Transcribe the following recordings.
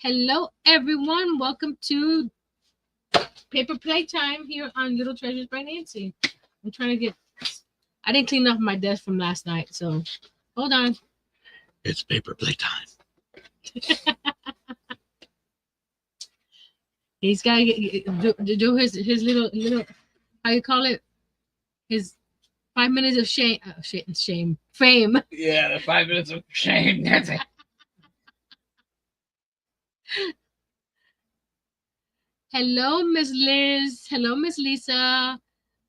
Hello, everyone. Welcome to Paper Playtime here on Little Treasures by Nancy. I'm trying to get. I didn't clean off my desk from last night, so hold on. It's paper playtime. He's got to do his little how you call it, his 5 minutes of shame, shame, fame. Yeah, the 5 minutes of shame. That's it. Hello, Miss Liz. Hello, Miss Lisa.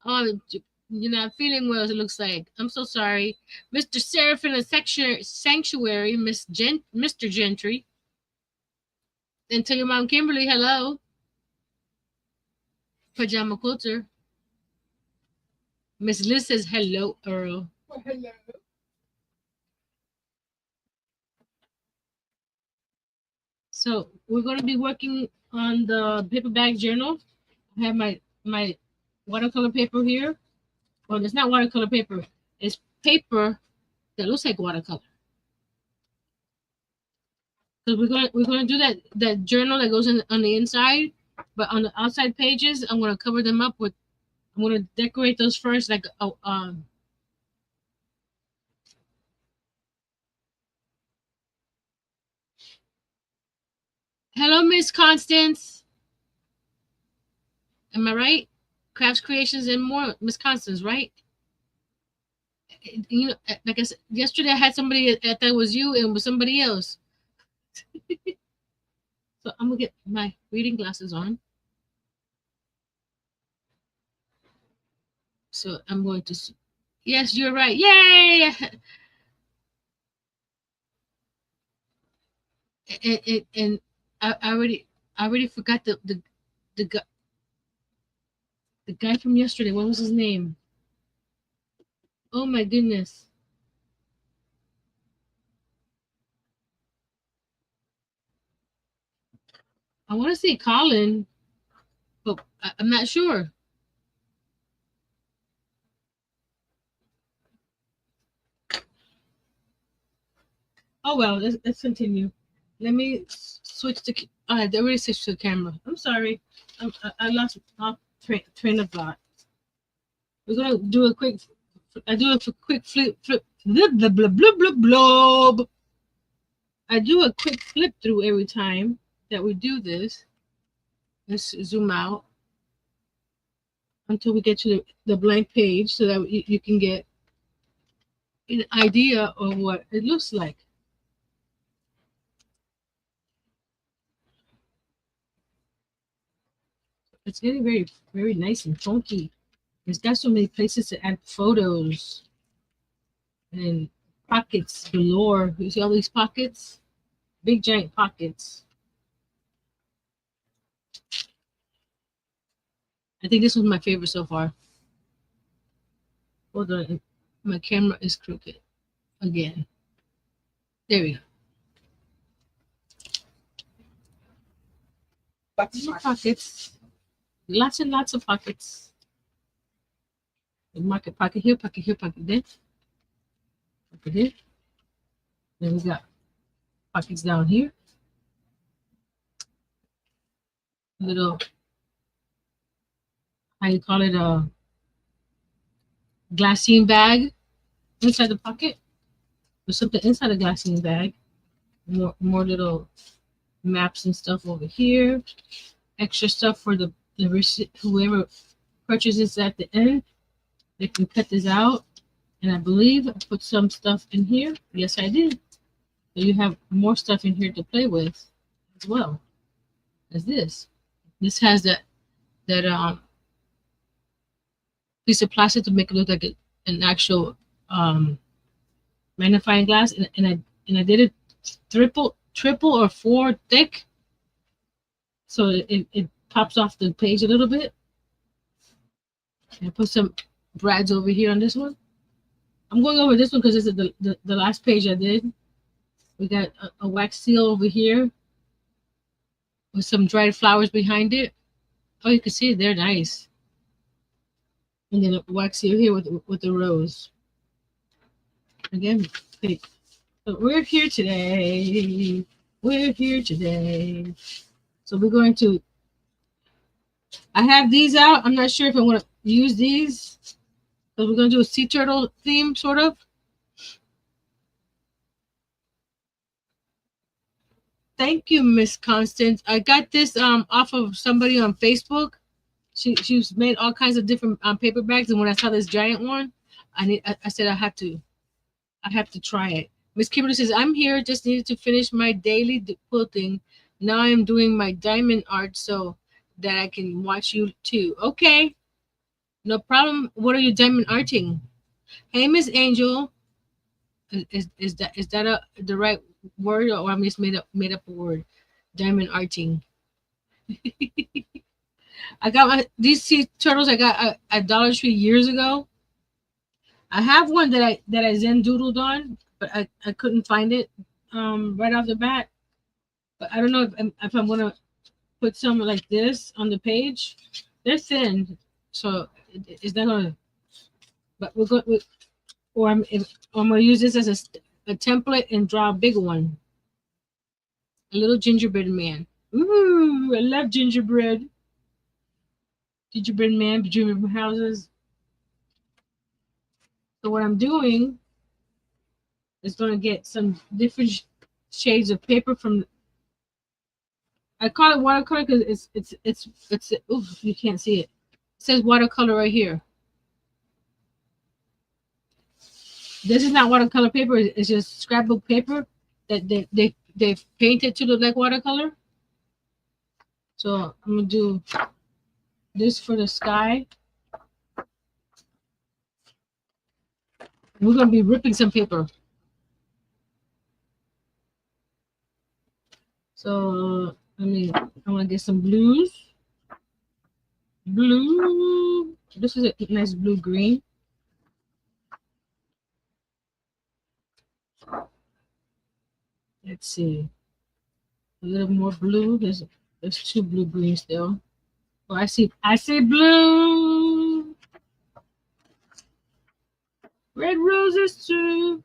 Oh, you're not feeling well, it looks like. I'm so sorry. Mr. Seraphim and Sanctuary, Mr. Gentry. And tell your mom, Kimberly, hello. Pajama Quilter. Miss Liz says, hello, Earl. Well, hello. So we're going to be working on the paper bag journal. I have my watercolor paper here. Well, it's not watercolor paper. It's paper that looks like watercolor. Because we're gonna do that journal that goes in on the inside, but on the outside pages, I'm gonna cover them up with. I'm gonna decorate those first, like Hello, Miss Constance. Am I right? Crafts, creations, and more, Miss Constance, right? You know, like I said yesterday, I had somebody that thought it was you, and it was somebody else. So I'm gonna get my reading glasses on. So I'm going to. Yes, you're right. Yay! And I already forgot the the guy from yesterday. What was his name? Oh my goodness. I want to say Colin, but I'm not sure. Oh well, let's continue. Let me switch to. I already switched to the camera. I'm sorry. I lost off train of thought. We're gonna do a quick. I do a quick flip. Blah blah blah blah blah blob. I do a quick flip through every time that we do this. Let's zoom out until we get to the blank page so that you can get an idea of what it looks like. It's getting very nice and funky. It's got so many places to add photos and pockets galore. You see all these pockets? Big giant pockets. I think this was my favorite so far. Hold on. My camera is crooked again. There we go. Pockets. Lots and lots of pockets. Market pocket here, pocket here, pocket there. Pocket here. Then we got pockets down here. Little, how you call it, a glassine bag inside the pocket. There's something inside the glassine bag. More little maps and stuff over here. Extra stuff for the whoever purchases at the end. They can cut this out. And I believe I put some stuff in here. Yes, I did. So you have more stuff in here to play with as well as this. This has that piece of plastic to make it look like an actual magnifying glass, and I did it triple or four thick, so it pops off the page a little bit. And I put some brads over here on this one. I'm going over this one because this is the last page I did. We got a wax seal over here with some dried flowers behind it. Oh, you can see they're nice. And then a wax seal here with the rose. Again, okay. So we're here today We're here today. So we're going to, I have these out. I'm not sure if I want to use these. So we're going to do a sea turtle theme, sort of. Thank you, Miss Constance. I got this off of somebody on Facebook. She's made all kinds of different paper bags, and when I saw this giant one, I said I have to try it. Miss Kimberly says I'm here. Just needed to finish my daily quilting. Now I'm doing my diamond art so that I can watch you too. Okay, no problem. What are you diamond arting? Hey, Miss Angel, is that the right word, or I just made up a word? Diamond arting. I got these sea turtles I got at Dollar Tree years ago. I have one that I Zen doodled on, but I couldn't find it right off the bat. But I don't know if I'm gonna put some like this on the page. They're thin, so it's not gonna. But we're going, or I'm gonna use this as a template and draw a big one, a little gingerbread man. Ooh, I love gingerbread. Gingerbread man, gingerbread houses. So what I'm doing is going to get some different shades of paper from. I call it watercolor because it's. Oof, you can't see it. It says watercolor right here. This is not watercolor paper. It's just scrapbook paper that they've painted to look like watercolor. So I'm gonna do this for the sky. We're gonna be ripping some paper. So I'm gonna get some blues. Blue. This is a nice blue green. Let's see. A little more blue. There's two blue greens still. Oh, I see blue. Red roses too.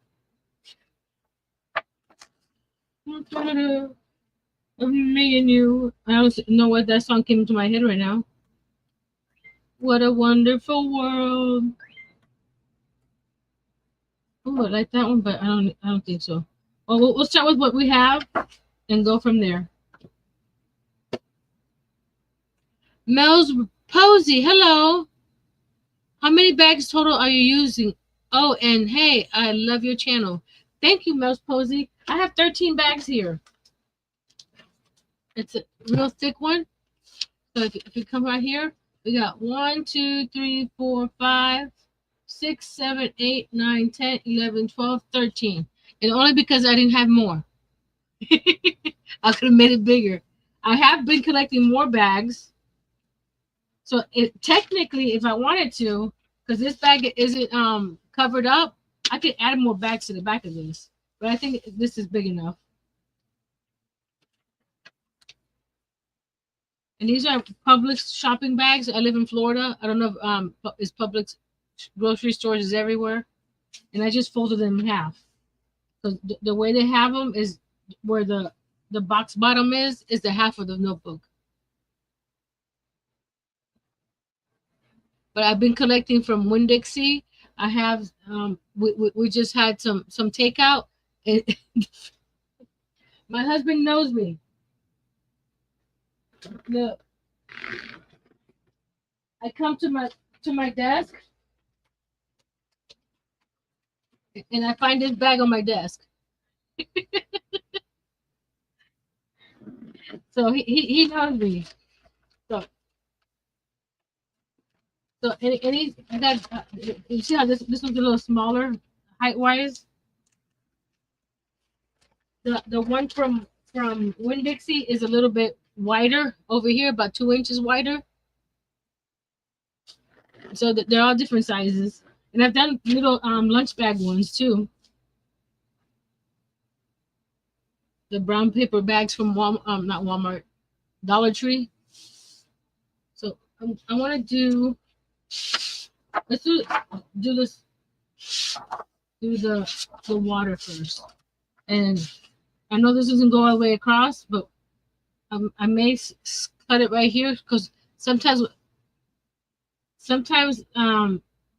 Of me and you. I don't know what that song came into my head right now. What a wonderful world. Oh, I like that one, but I don't think so. Well, we'll start with what we have and go from there. Mel's Posey, hello. How many bags total are you using? Oh, and hey, I love your channel. Thank you, Mel's Posey. I have 13 bags here. It's a real thick one. So if you come right here, we got 1, 2, 3, 4, 5, 6, 7, 8, 9, 10, 11, 12, 13. And only because I didn't have more. I could have made it bigger. I have been collecting more bags. So technically, if I wanted to, because this bag isn't covered up, I could add more bags to the back of this. But I think this is big enough. And these are Publix shopping bags. I live in Florida. I don't know if is Publix grocery stores is everywhere. And I just folded them in half. Because the way they have them is where the box bottom is the half of the notebook. But I've been collecting from Winn-Dixie. I have we just had some takeout. My husband knows me. Look, I come to my desk and I find this bag on my desk. So he knows me. So and he's I got you see how this one's a little smaller height wise. The one from Winn-Dixie is a little bit wider over here, about 2 inches wider. So they're all different sizes, and I've done little lunch bag ones too. The brown paper bags from Walmart, not Walmart, Dollar Tree. So I want to do. Let's do this. Do the water first, and I know this doesn't go all the way across, but I may cut it right here because sometimes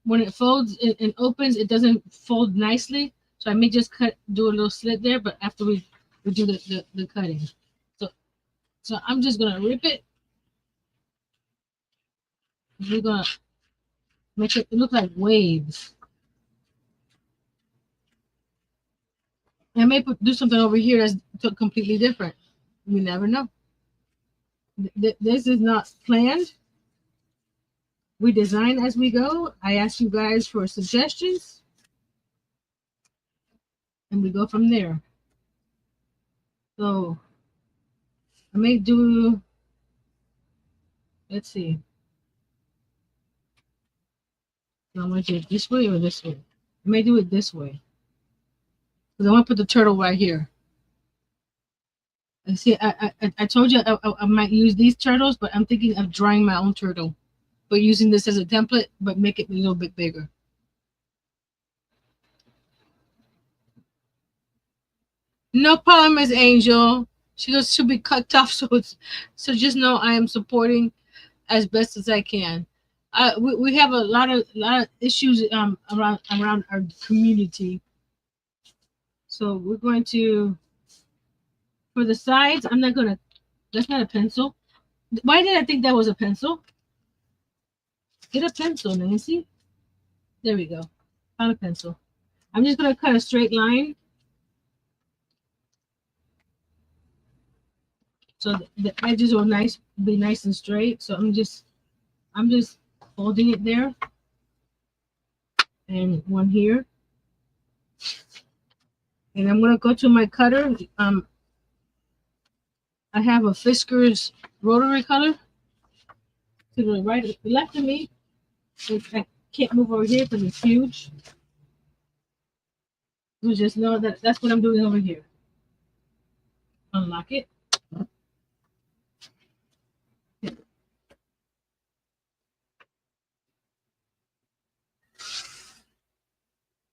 when it folds and opens, it doesn't fold nicely. So I may just do a little slit there, but after we do the cutting. So I'm just gonna rip it. We're gonna make it look like waves. I may do something over here that's completely different. You never know. This is not planned. We design as we go. I ask you guys for suggestions, and we go from there. So I may do. Let's see. I want to do it this way or this way. I may do it this way because I want to put the turtle right here. And see, I told you I might use these turtles, but I'm thinking of drawing my own turtle, but using this as a template, but make it a little bit bigger. No problem, Miss Angel. She goes, she'll be cut off, so just know I am supporting as best as I can. We have a lot of issues around our community, so we're going to for the sides. I'm not gonna. That's not a pencil. Why did I think that was a pencil? Get a pencil, Nancy. There we go. Found a pencil. I'm just gonna cut a straight line. So the edges will be nice and straight. So I'm just folding it there, and one here, and I'm gonna go to my cutter. I have a Fiskars rotary cutter to the right, left of me. I can't move over here because it's huge. You just know that that's what I'm doing over here. Unlock it.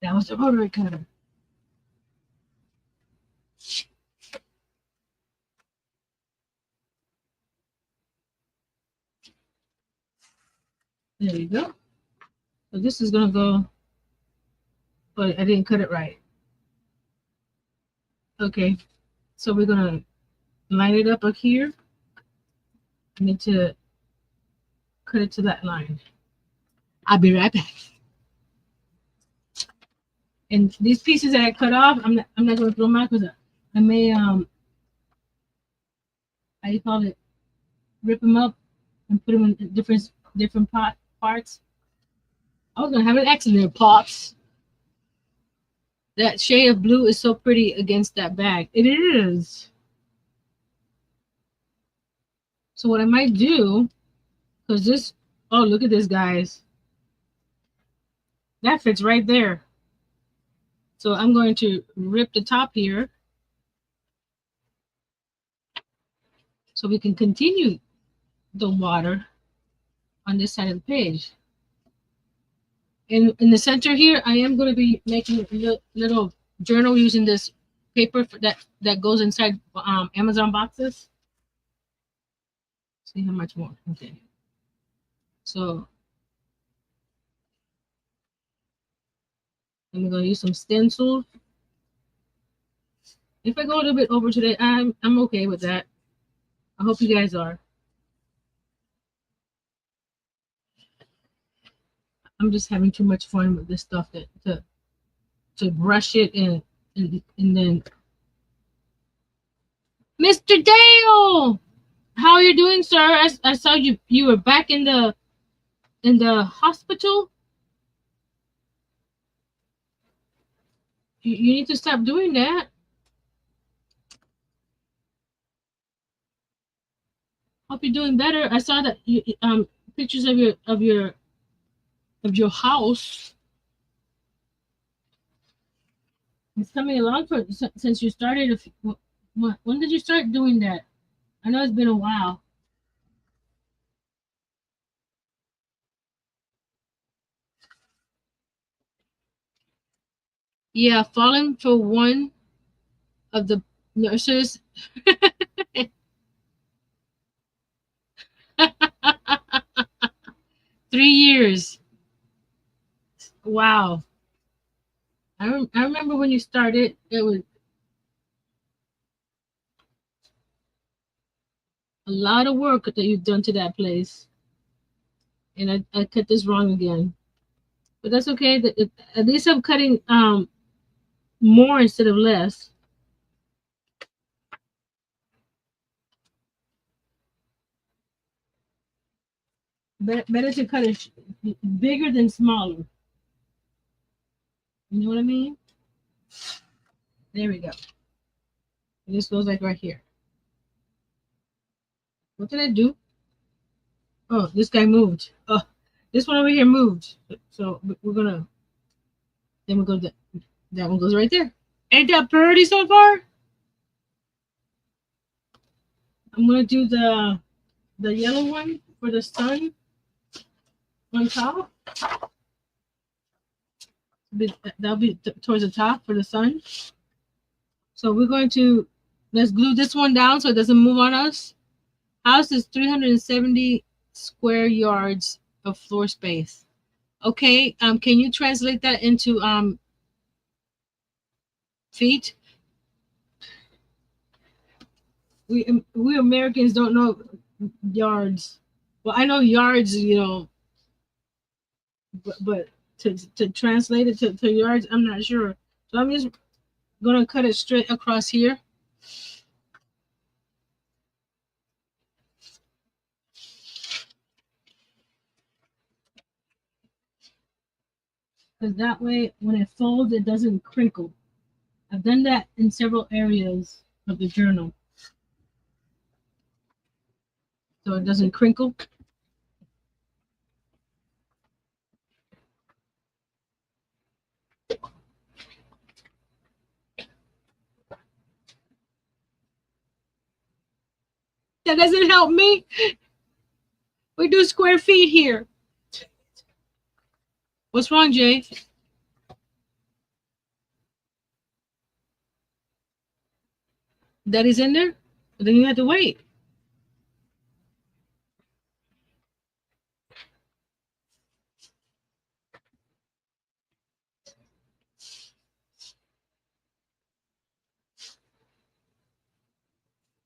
That was the rotary cutter. There you go. So this is gonna go, but I didn't cut it right. Okay, so we're gonna line it up here. I need to cut it to that line. I'll be right back. And these pieces that I cut off, I'm not gonna throw them out because I may how you call it, rip them up and put them in different parts. I was gonna have an accident, pops. That shade of blue is so pretty against that bag. It is. So what I might do, because this, oh, look at this, guys. That fits right there. So I'm going to rip the top here so we can continue the water on this side of the page. In the center here, I am going to be making a little journal using this paper that goes inside Amazon boxes. See how much more. Okay. So I'm going to use some stencil. If I go a little bit over today, I'm okay with that. I hope you guys are. I'm just having too much fun with this stuff to brush it and then Mr. Dale, how are you doing, sir? I saw you were back in the hospital. You need to stop doing that. Hope you're doing better. I saw that pictures of your house. It's coming along since you started. When did you start doing that? I know it's been a while. Yeah, falling for one of the nurses. 3 years. Wow. I remember when you started, it was a lot of work that you've done to that place. And I cut this wrong again. But that's okay. At least I'm cutting more instead of less. Better to cut it bigger than smaller. You know what I mean? There we go. This goes like right here. What did I do? Oh, this guy moved. Oh, this one over here moved. So we're gonna. Then we go. That one goes right there. Ain't that pretty so far? I'm gonna do the yellow one for the sun on top. That'll be towards the top for the sun. So we're going to let's glue this one down so it doesn't move on us. House is 370 square yards of floor space. Okay, can you translate that into feet? We Americans don't know yards. Well, I know yards, but to translate it to yards, I'm not sure. So I'm just gonna cut it straight across here. Because that way, when it folds, it doesn't crinkle. I've done that in several areas of the journal, so it doesn't crinkle. That doesn't help me. We do square feet here. What's wrong, Jay? That is in there? Then you have to wait.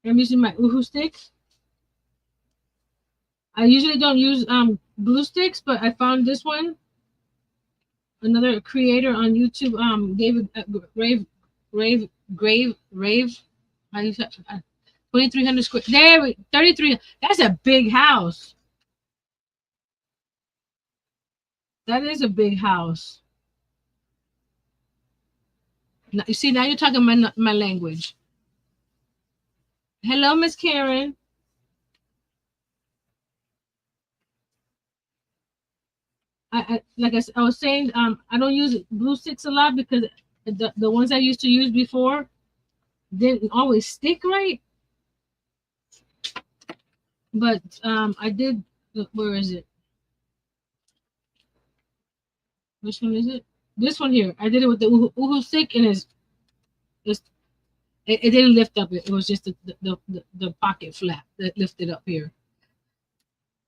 I'm using my Uhu stick. I usually don't use glue sticks, but I found this one. Another creator on YouTube gave it rave. How do you say 2,300 square. There we 33. That's a big house. That is a big house. Now, you see, now you're talking my language. Hello, Miss Karen. Like I was saying, I don't use glue sticks a lot because the ones I used to use before didn't always stick right. But I did. Where is it? Which one is it? This one here. I did it with the Uhu stick, and it didn't lift up. It was just the pocket flap that lifted up here.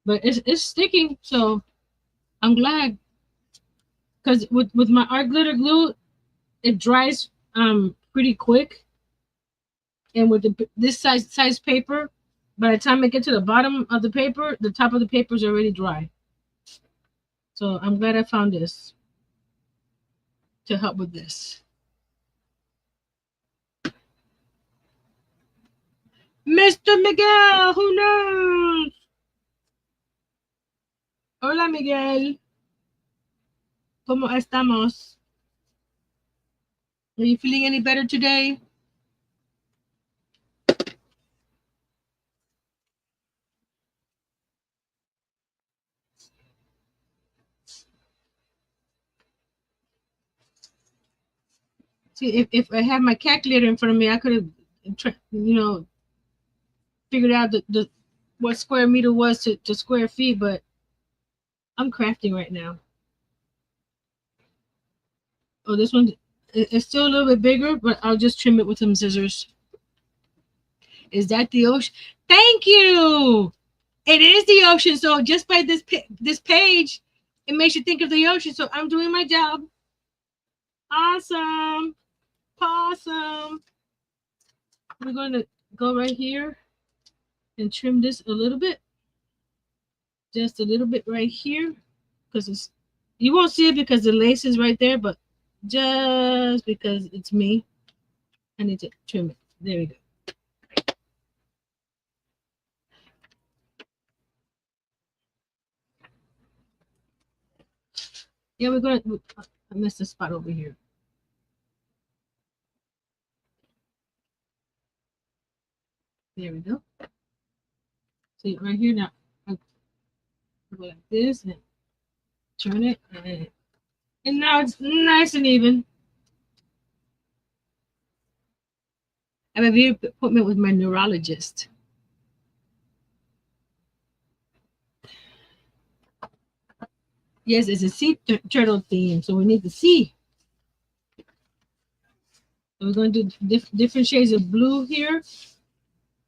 But it's sticking, so I'm glad. Because with my art glitter glue, it dries pretty quick, and with this size paper, by the time I get to the bottom of the paper, the top of the paper is already dry. So I'm glad I found this to help with this. Mr. Miguel, who knows? Hola, Miguel. ¿Cómo estamos? Are you feeling any better today? See, if I had my calculator in front of me, I could have, figured out the what square meter was to square feet, but I'm crafting right now. Oh, this one is still a little bit bigger, but I'll just trim it with some scissors. Is that the ocean? Thank you. It is the ocean. So just by this page, it makes you think of the ocean. So I'm doing my job. Awesome. Awesome. We're going to go right here and trim this a little bit. Just a little bit right here. Because it's, you won't see it because the lace is right there, but just because it's me, I need to trim it. There we go. Yeah, we're going to, I missed a spot over here. There we go. See right here now, I go like this and turn it, and now it's nice and even. I have a view appointment with my neurologist. Yes, it's a sea turtle theme, so we need the sea. So we're going to do different shades of blue here,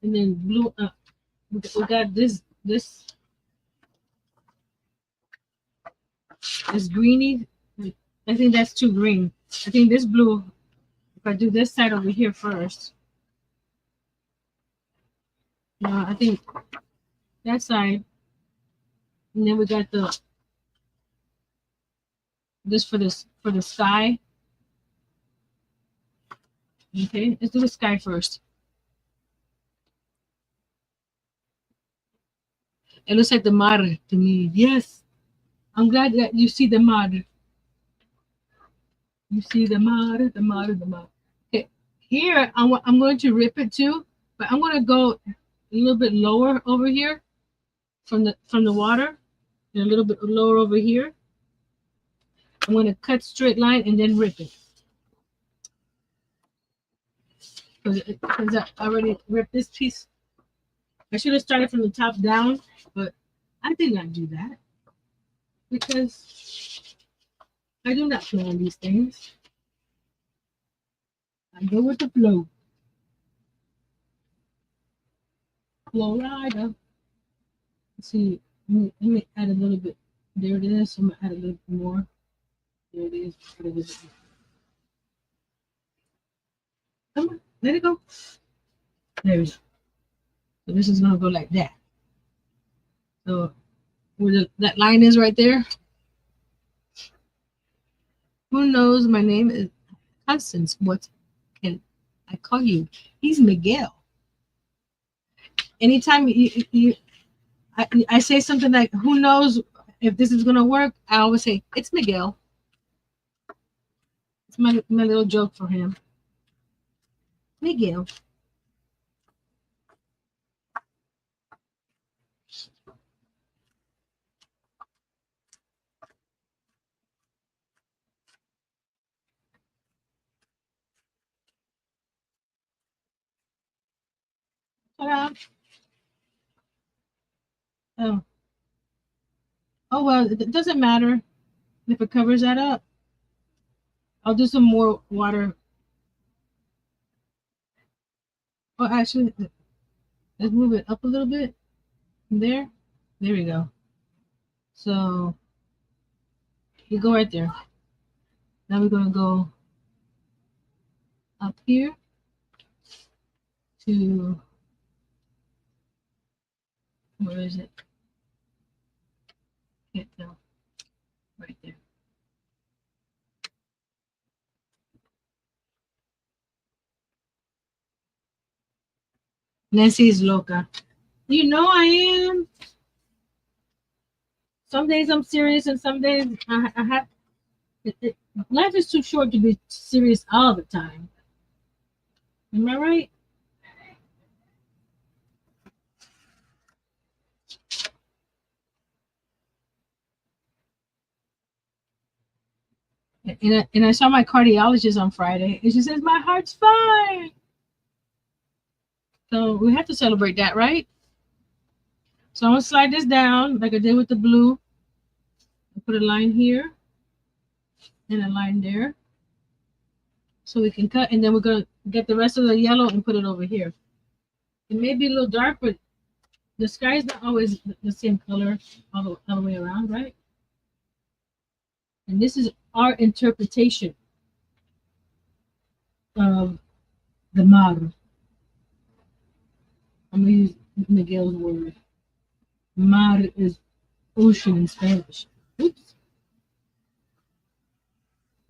and then blue. We got this greeny. I think that's too green. I think this blue. If I do this side over here first, no, I think that side, and then we got this for the sky. Okay, let's do the sky first. It looks like the mar to me. Yes, I'm glad that you see the mar. You see the mar, the mar, the mar. Okay, here I'm going to rip it too, but I'm going to go a little bit lower over here from the water, and a little bit lower over here. I'm going to cut straight line and then rip it. Because I already ripped this piece. I should have started from the top down, but I did not do that because I do not plan these things. I go with the flow. Flow rider. Let's see, let me add a little bit. There it is. I'm gonna add a little bit more. There it is. Come on, let it go. There we go. So this is gonna go like that. So where that line is right there. Who knows? My name is Constance. What can I call you? He's Miguel. Anytime I say something like, who knows if this is gonna work, I always say it's Miguel. It's my little joke for him. Miguel. Ta-da. Oh. Oh well, it doesn't matter if it covers that up. I'll do some more water. Oh, actually, let's move it up a little bit. There we go. So you go right there. Now we're gonna go up here to, where is it? Can't tell. Right there. Nancy's loca. You know I am. Some days I'm serious, and some days I have. Life is too short to be serious all the time. Am I right? And I saw my cardiologist on Friday, and she says my heart's fine. So we have to celebrate that, right? So I'm gonna slide this down like I did with the blue. Put a line here and a line there, so we can cut, and then we're gonna get the rest of the yellow and put it over here. It may be a little dark, but the sky is not always the same color all the way around, right? And this is our interpretation of the mar. I'm going to use Miguel's word. Mar is ocean in Spanish. Oops.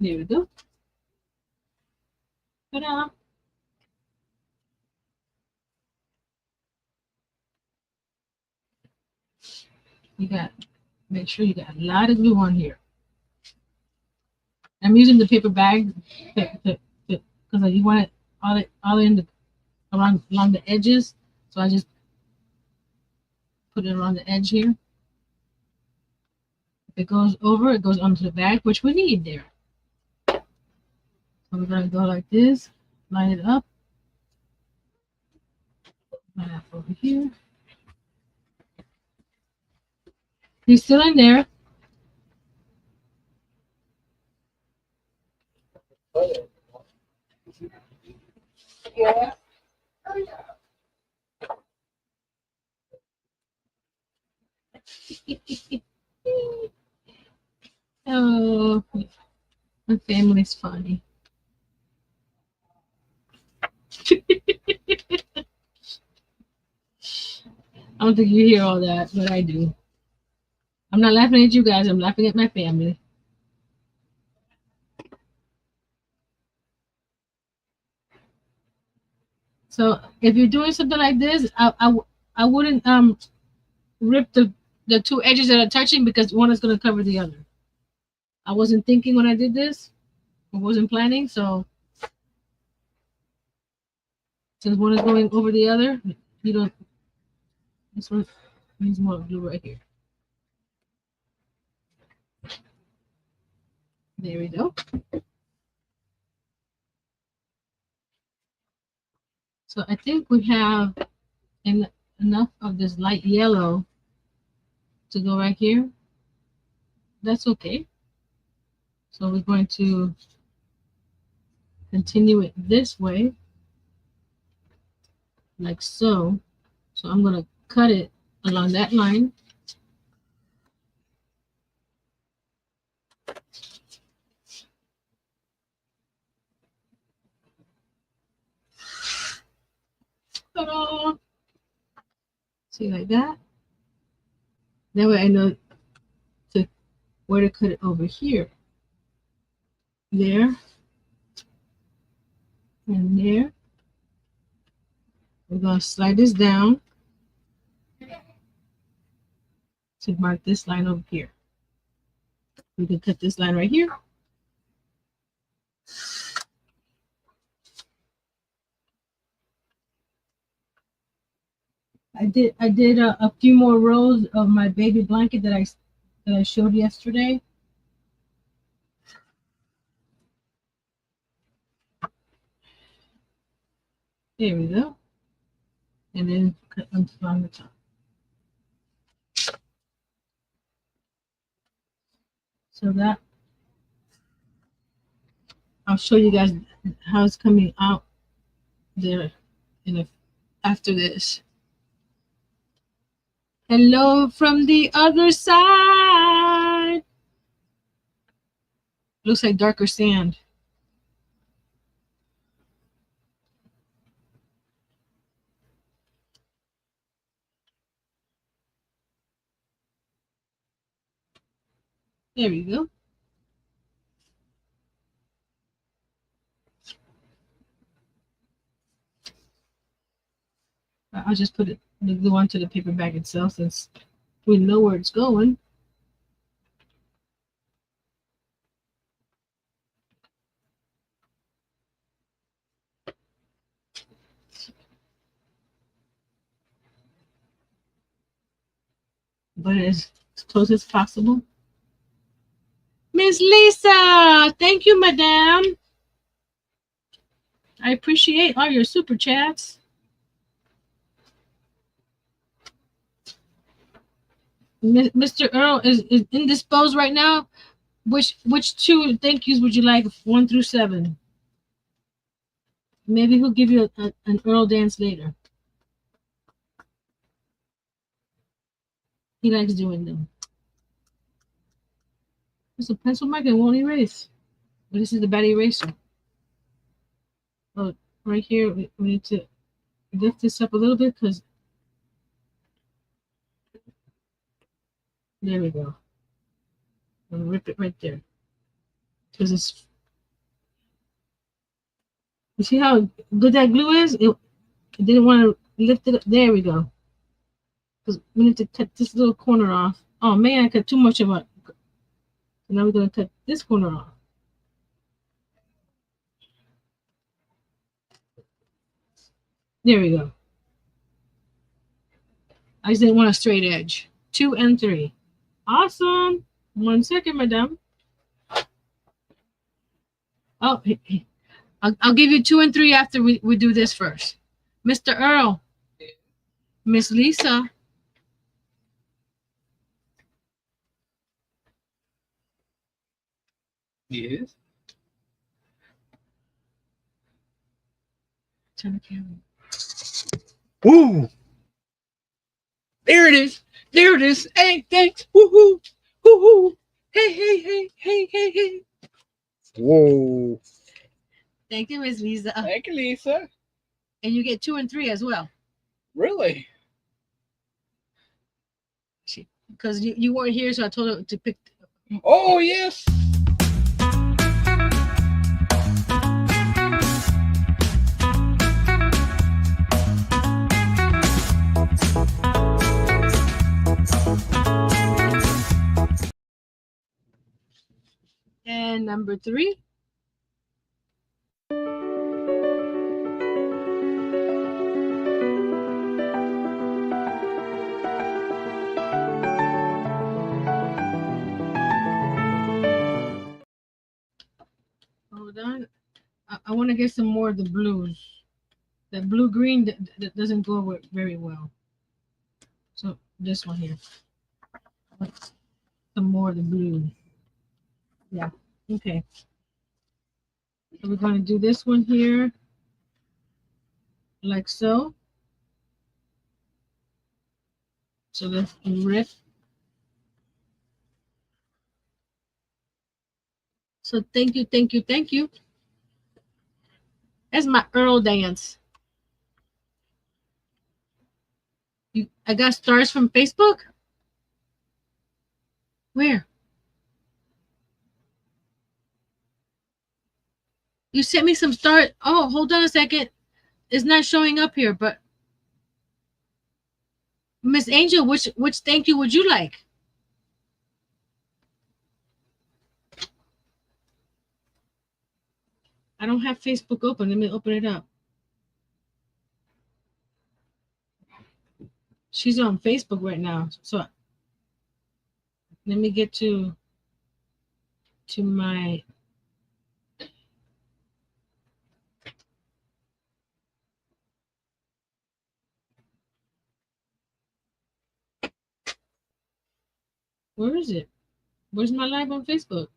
There we go. Ta-da. You got, make sure you got a lot of glue on here. I'm using the paper bag because you want it all in the along the edges. So I just put it around the edge here. If it goes over, it goes onto the bag, which we need there. So we're gonna go like this, line it up, line it up over here. He's still in there. Yeah. Oh, my family's funny. I don't think you hear all that, but I do. I'm not laughing at you guys. I'm laughing at my family. So if you're doing something like this, I wouldn't rip the two edges that are touching because one is going to cover the other. I wasn't thinking when I did this. I wasn't planning, so since one is going over the other, you don't. This one needs more glue right here. There we go. So I think we have enough of this light yellow to go right here. That's okay. So we're going to continue it this way, like so. So I'm going to cut it along that line. Ta-da! See, like that. That way I know where to cut it over here. There. And there. We're going to slide this down to mark this line over here. We can cut this line right here. I did a few more rows of my baby blanket that I showed yesterday. There we go. And then cut them from the top. So that I'll show you guys how it's coming out there after this. Hello from the other side. Looks like darker sand. There we go. I'll just put the glue onto the paper bag itself since we know where it's going. But as close as possible. Miss Lisa, thank you, madam. I appreciate all your super chats. Mr. Earl is indisposed right now. Which two thank yous would you like, 1 through 7? Maybe he'll give you an Earl dance later. He likes doing them. There's a pencil mark and won't erase. But this is the bad eraser. Oh, right here, we need to lift this up a little bit because there we go. And rip it right there. Because it's, you see how good that glue is? It didn't want to lift it up. There we go. Because we need to cut this little corner off. Oh man, I cut too much of it. So now we're going to cut this corner off. There we go. I just didn't want a straight edge. 2 and 3. Awesome. 1 second, madam. Oh, I'll give you 2 and 3 after we do this first. Mr. Earl. Miss Lisa. Yes. Turn the camera. Woo! There it is. There it is. Hey, thanks. Woohoo! Woohoo! Hey, hey, hey, hey, hey, hey. Whoa. Thank you, Miss Lisa. Thank you, Lisa. And you get 2 and 3 as well. Really? Because you weren't here, so I told her to pick. Oh, yes. And number 3. Hold on. I want to get some more of the blues. The blue green that doesn't go with very well. So this one here. Some more of the blue. Yeah. Okay. So we're going to do this one here. Like so. So let's rip. So thank you, thank you, thank you. That's my Earl dance. I got stars from Facebook? Where? You sent me some stars. Oh, hold on a second. It's not showing up here, but Miss Angel, which thank you would you like? I don't have Facebook open. Let me open it up. She's on Facebook right now. So let me get to my where is it? Where's my live on Facebook?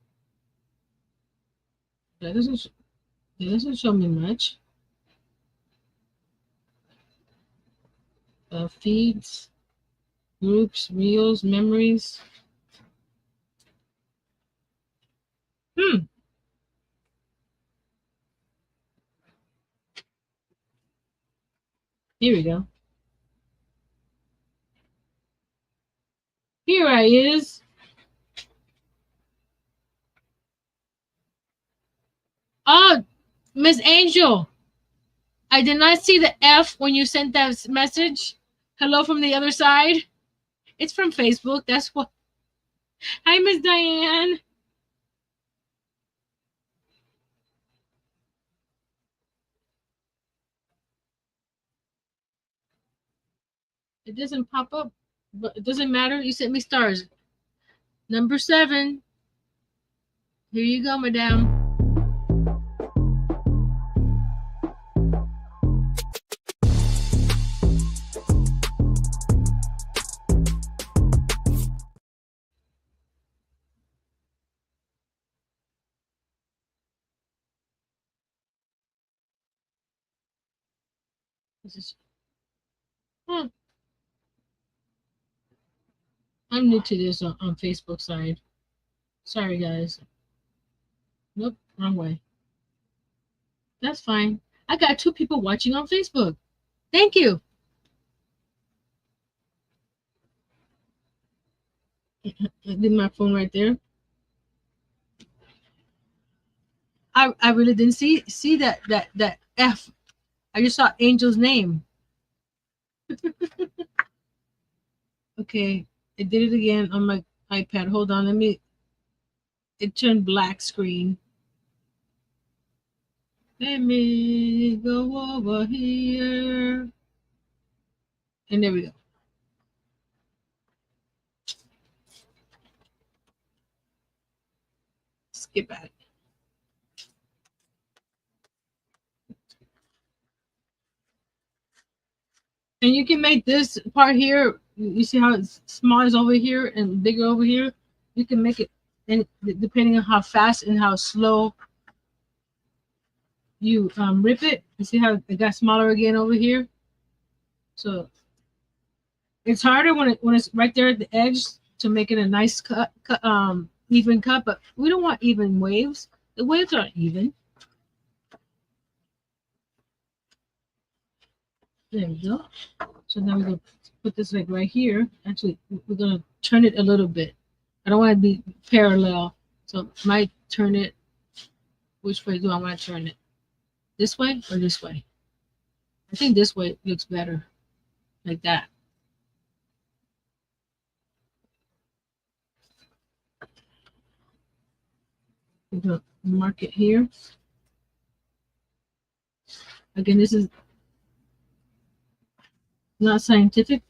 That doesn't show me much. Feeds, groups, reels, memories. Here we go. Here I is. Oh, Miss Angel. I did not see the F when you sent that message. Hello from the other side. It's from Facebook. That's what. Hi, Miss Diane. It doesn't pop up, but it doesn't matter. You sent me stars. Number 7. Here you go, madame. This is. I'm new to this on Facebook side. Sorry, guys. Nope, wrong way. That's fine. I got 2 people watching on Facebook. Thank you. I did my phone right there. I really didn't see that F. I just saw Angel's name. Okay, I did it again on my iPad. Hold on, let me. It turned black screen. Let me go over here, and there we go. Skip back. And you can make this part here. You see how it's small is over here and bigger over here. You can make it, and depending on how fast and how slow you rip it. You see how it got smaller again over here. So it's harder when it's right there at the edge to make it a nice even cut. But we don't want even waves. The waves aren't even. There we go. So now we're gonna put this like right here. Actually, we're gonna turn it a little bit. I don't want to be parallel, so I might turn it. Which way do I want to turn it? This way or this way? I think this way looks better, like that. We're gonna mark it here. Again, this is not scientific.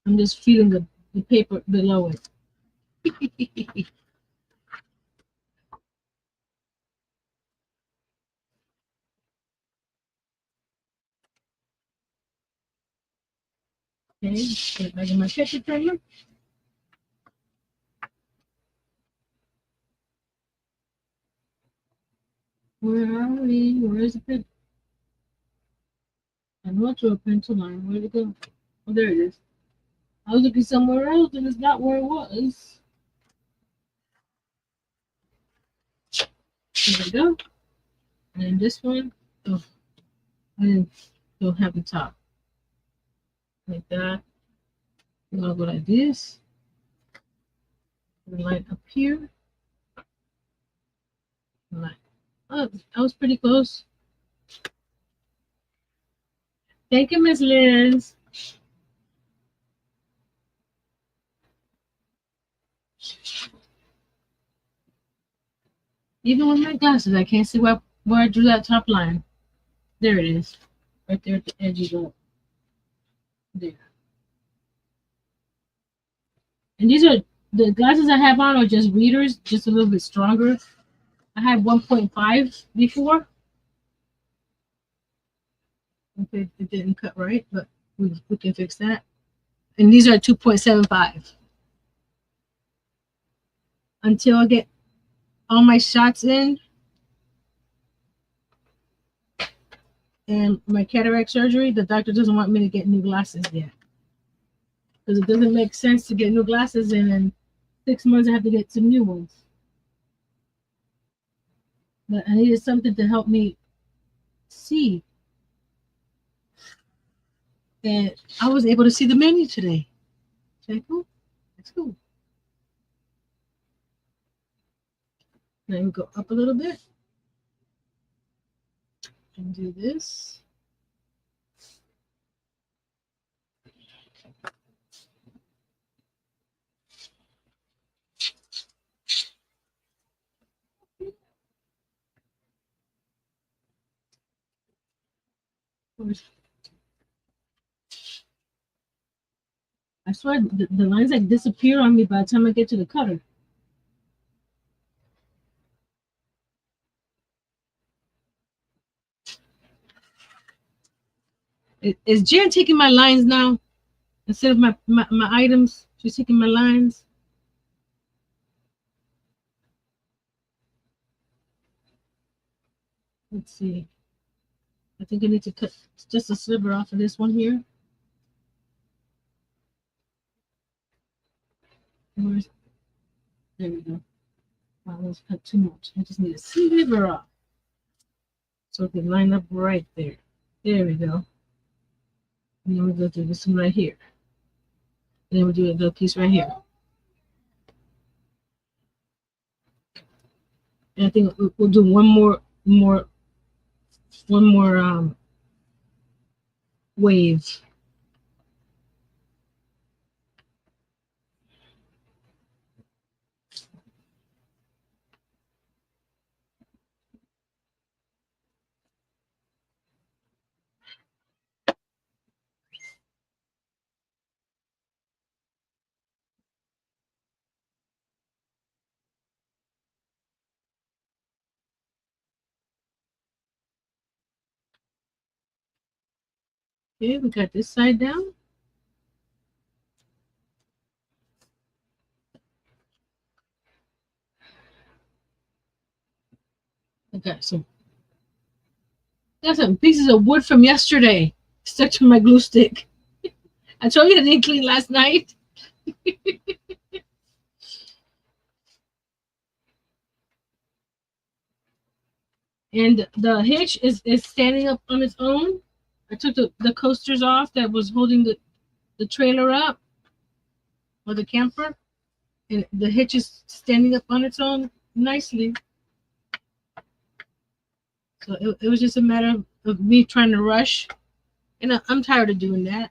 I'm just feeling the paper below it. Okay, put it back in my picture frame. Where are we? Where is the pen? I know I drew a pencil line. Where'd it go? Oh, there it is. I was looking somewhere else and it's not where it was. There we go. And this one, oh, I don't have the top. Like that. I'm gonna go like this. The line up here. Line. Oh, I was pretty close. Thank you, Miss Liz. Even with my glasses, I can't see where I drew that top line. There it is. Right there at the edge of the there. And these are the glasses I have on are just readers, just a little bit stronger. I had 1.5 before. Okay, it didn't cut right, but we can fix that. And these are 2.75. Until I get all my shots in and my cataract surgery, the doctor doesn't want me to get new glasses yet. Because it doesn't make sense to get new glasses and in 6 months I have to get some new ones. But I needed something to help me see. And I was able to see the menu today. Okay, cool. That's cool. Now we go up a little bit and do this. I swear the lines like disappear on me by the time I get to the cutter. Is Jen taking my lines now instead of my items? She's taking my lines. Let's see. I think I need to cut just a sliver off of this one here. Where's, there we go. Wow, let's cut too much. I just need a sliver off. So it can line up right there. There we go. And then we'll go do this one right here. And then we'll do a little piece right here. And I think we'll do one more wave. Okay, we got this side down. I got some pieces of wood from yesterday stuck to my glue stick. I told you I didn't clean last night. And the hitch is standing up on its own. I took the coasters off that was holding the trailer up, or the camper, and the hitch is standing up on its own nicely. So it was just a matter of me trying to rush, and I'm tired of doing that.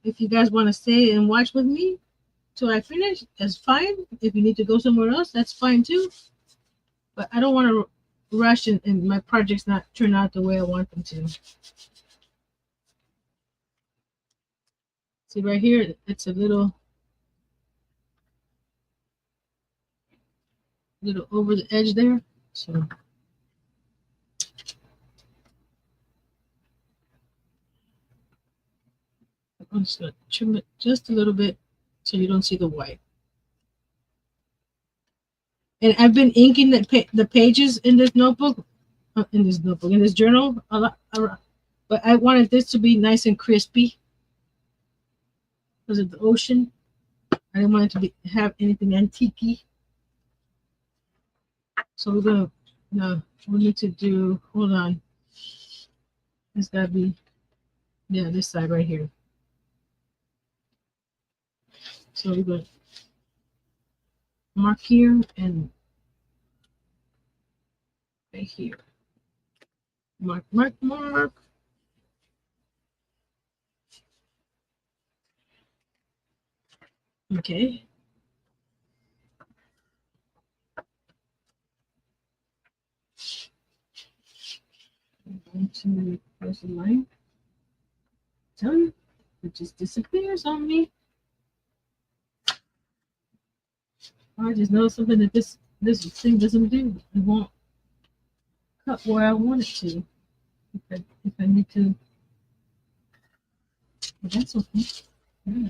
If you guys want to stay and watch with me till I finish, that's fine. If you need to go somewhere else, that's fine too. But I don't want to rush and my projects not turn out the way I want them to. See right here, it's a little over the edge there. So I'm just going to trim it just a little bit so you don't see the white. And I've been inking the pages in this notebook, in this journal a lot. But I wanted this to be nice and crispy because of the ocean. I didn't want it to have anything antique-y. So we're gonna we need to do. Hold on. It's gotta be this side right here. So we're gonna mark here and right here. Mark. Okay. I'm going to close the line. Tell you, it just disappears on me. I just know something that this thing doesn't do. It won't cut where I want it to. If I need to. But that's okay. Yeah.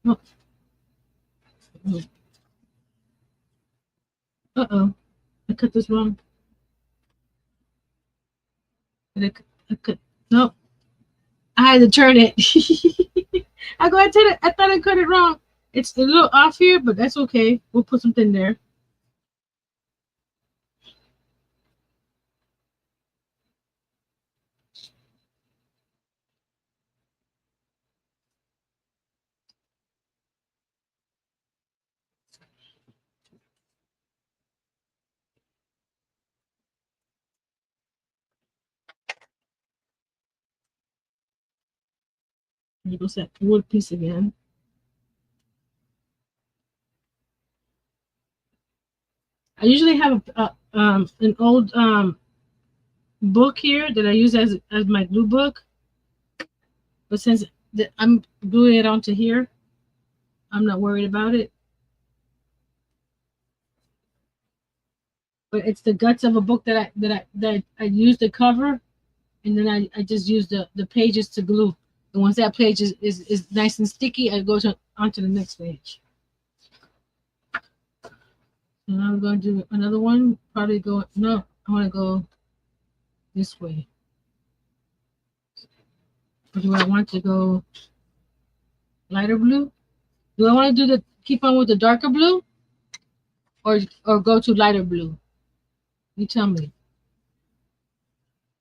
Oh. Uh-oh. I cut this wrong. I cut. Nope. I had to turn it. I go ahead and turn it. I thought I cut it wrong. It's a little off here, but that's okay. We'll put something there. Here goes that wood piece again. I usually have an old book here that I use as my glue book, but since I'm gluing it onto here, I'm not worried about it. But it's the guts of a book that I use the cover, and then I just use the pages to glue. And once that page is nice and sticky, I go onto the next page. And I'm going to do another one. Probably go, no, I want to go this way. Or do I want to go lighter blue? Do I want to do the keep on with the darker blue, or go to lighter blue? You tell me.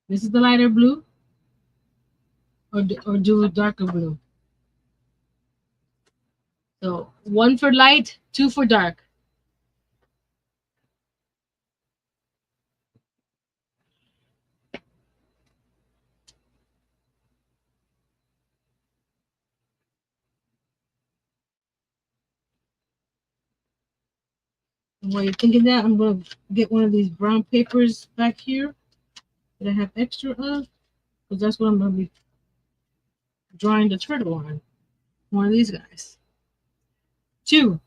This is the lighter blue, or do darker blue. So one for light, two for dark. And while you're thinking that, I'm going to get one of these brown papers back here that I have extra of, because that's what I'm going to be drawing the turtle on. One of these guys. Two.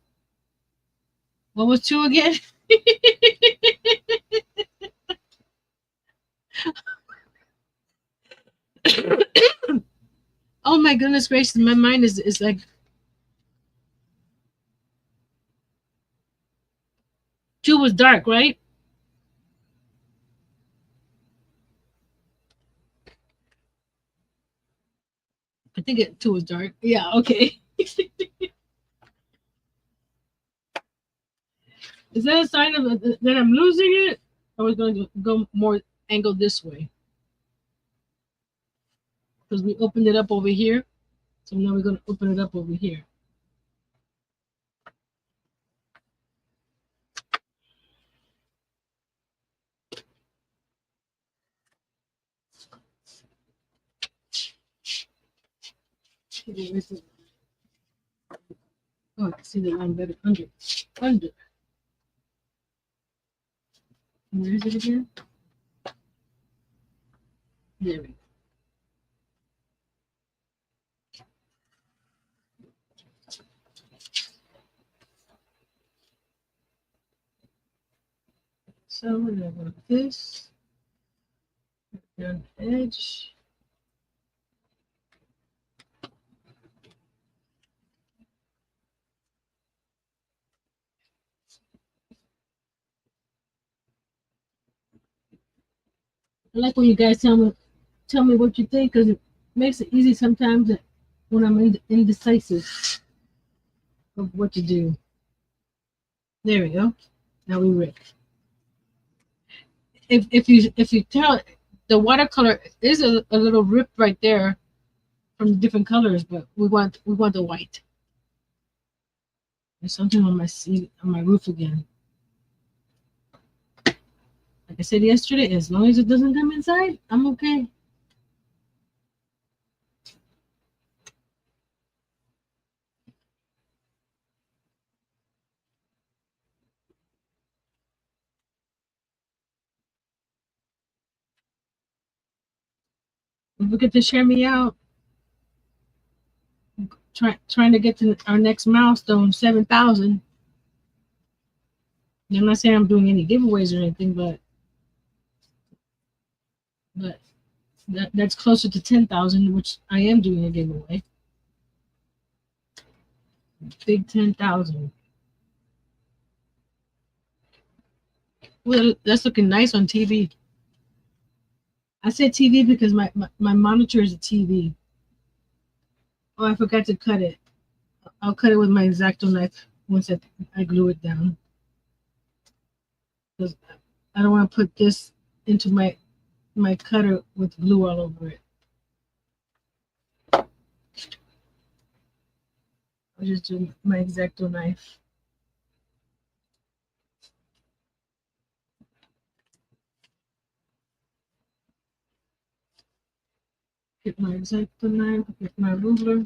What was two again? Oh my goodness gracious, my mind is like two was dark, right? I think two was dark. Yeah, okay. Is that a sign of that I'm losing it? I was going to go more angled this way because we opened it up over here. So now we're going to open it up over here. Oh, I can see the line better under. Under. Where is it again? There we go. So we're going to go this. Down the edge. I like when you guys tell me what you think, because it makes it easy sometimes when I'm indecisive of what to do. There we go. Now we rip. If you tell, the watercolor is a little rip right there from the different colors, but we want the white. There's something on my seat on my roof again. Like I said yesterday, as long as it doesn't come inside, I'm okay. Don't forget to share me out. Trying to get to our next milestone, 7,000. I'm not saying I'm doing any giveaways or anything, but that's closer to 10,000, which I am doing a giveaway. Big 10,000. Well, that's looking nice on TV. I said TV because my monitor is a TV. Oh, I forgot to cut it. I'll cut it with my X-Acto knife once I glue it down. Because I don't want to put this into my cutter with glue all over it. I'll just do my X-Acto knife. Get my X-Acto knife, get my ruler.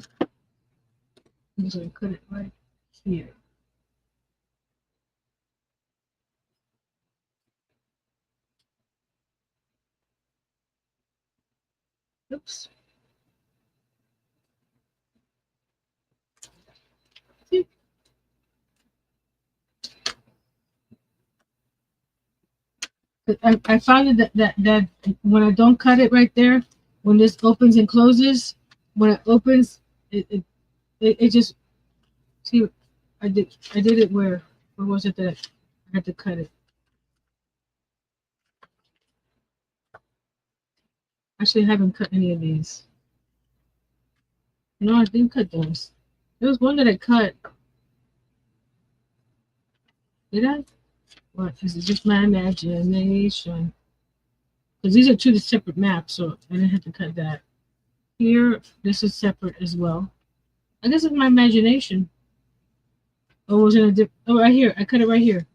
I'm just going to cut it right here. Oops. See? I found that when I don't cut it right there, when this opens and closes, when it opens, it just, see, I did it where was it that I had to cut it? Actually, I haven't cut any of these. No, I didn't cut those. There was one that I cut. Did I? What is it? Just my imagination. Because these are two separate maps, so I didn't have to cut that. Here, this is separate as well. I guess it's my imagination. Oh, was it a oh, right here. I cut it right here.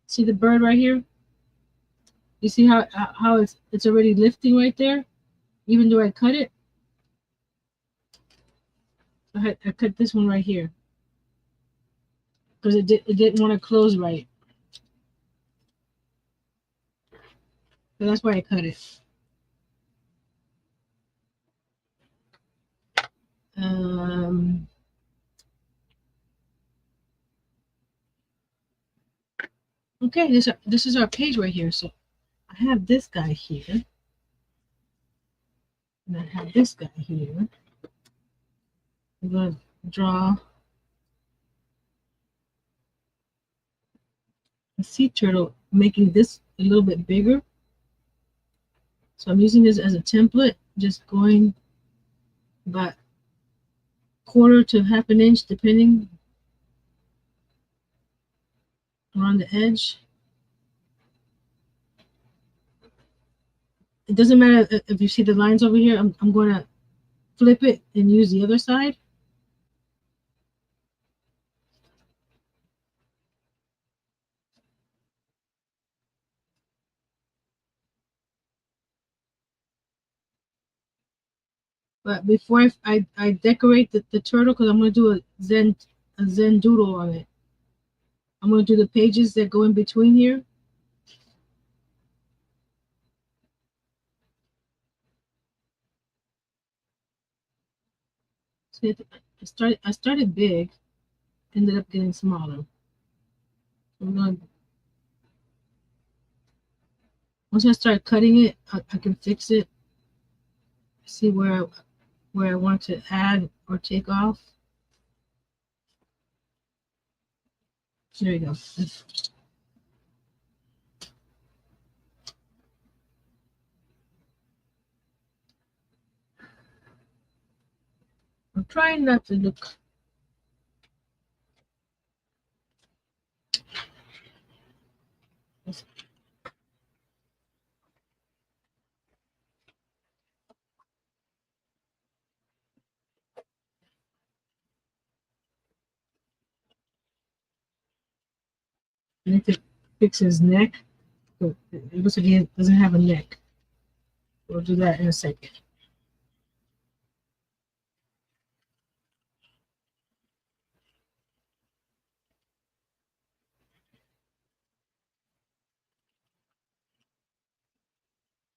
See the bird right here? You see how it's already lifting right there, even though I cut it. I cut this one right here because it didn't want to close right. So that's why I cut it. Okay, this is our page right here. So I have this guy here, and I have this guy here. I'm gonna draw a sea turtle, making this a little bit bigger. So I'm using this as a template, just going about quarter to half an inch, depending, around the edge. It doesn't matter if you see the lines over here. I'm going to flip it and use the other side. But before I decorate the turtle, because I'm going to do a Zen doodle on it. I'm going to do the pages that go in between here. See, I started big, ended up getting smaller. Once I start cutting it, I can fix it. See where I want to add or take off. There you go. I'm trying not to look. I need to fix his neck. It looks like he doesn't have a neck. We'll do that in a second.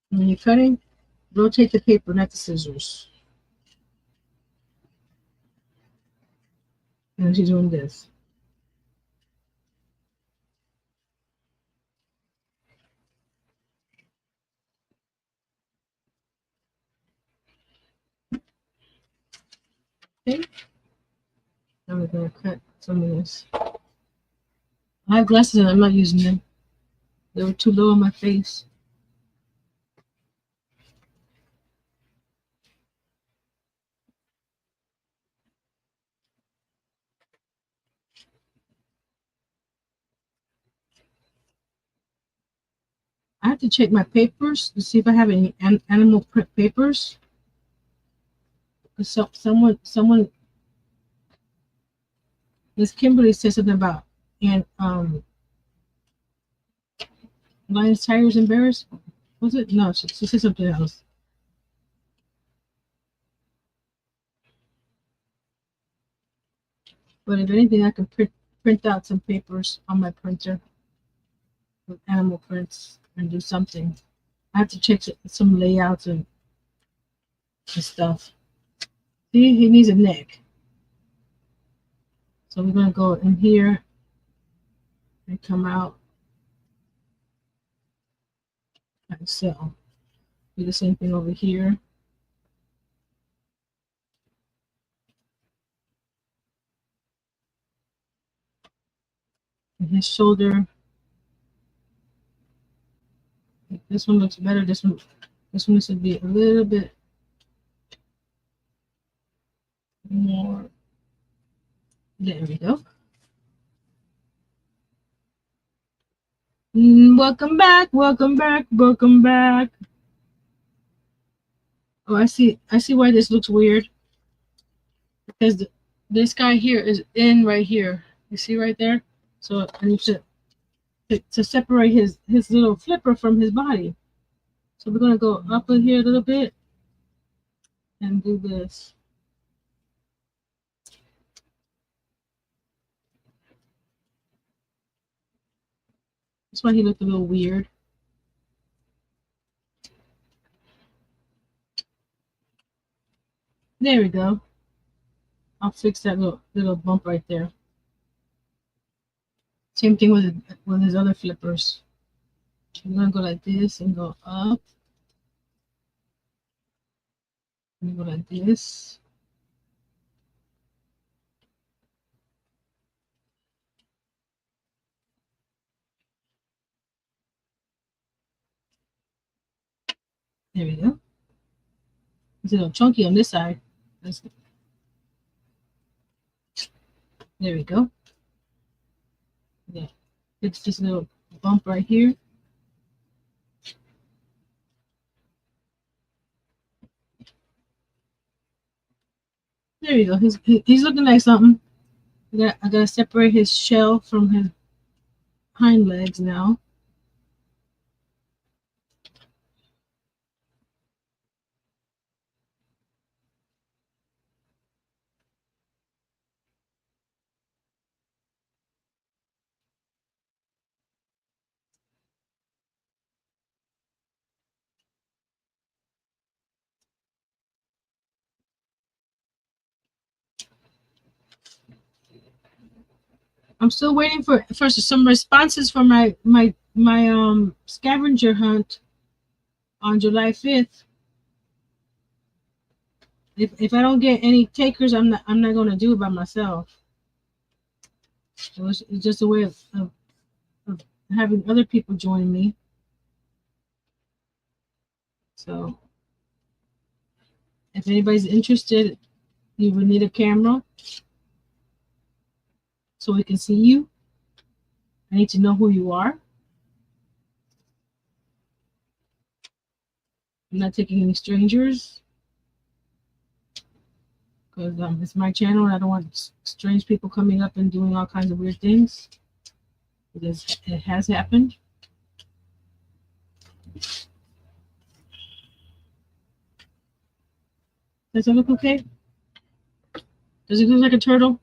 When you're cutting, rotate the paper, not the scissors. And she's doing this. Okay. Now we're going to cut some of this. I have glasses and I'm not using them. They were too low on my face. I have to check my papers to see if I have any animal print papers. So someone, Miss Kimberly said something about lions, tigers, and bears. Was it? No, she said something else. But if anything, I can print out some papers on my printer with animal prints and do something. I have to check some layouts and stuff. See, he needs a neck. So we're going to go in here and come out like so. Do the same thing over here. And his shoulder. This one looks better. This one This one should be a little bit more. There we go. Welcome back, welcome back, welcome back. Oh, I see why this looks weird. Because this guy here is in right here. You see right there? So I need to separate his little flipper from his body. So we're gonna go up in here a little bit and do this. That's why he looked a little weird. There we go. I'll fix that little bump right there. Same thing with his other flippers. I'm gonna go like this and go up. And go like this. There we go. It's a little chunky on this side. There we go. Yeah. It's just a little bump right here. There you go. He's looking like something. I gotta separate his shell from his hind legs now. I'm still waiting for some responses for my scavenger hunt on July 5th. If I don't get any takers, I'm not gonna do it by myself. It's just a way of having other people join me. So if anybody's interested, you would need a camera so we can see you. I need to know who you are. I'm not taking any strangers because it's my channel and I don't want strange people coming up and doing all kinds of weird things. Because it has happened. Does it look okay? Does it look like a turtle?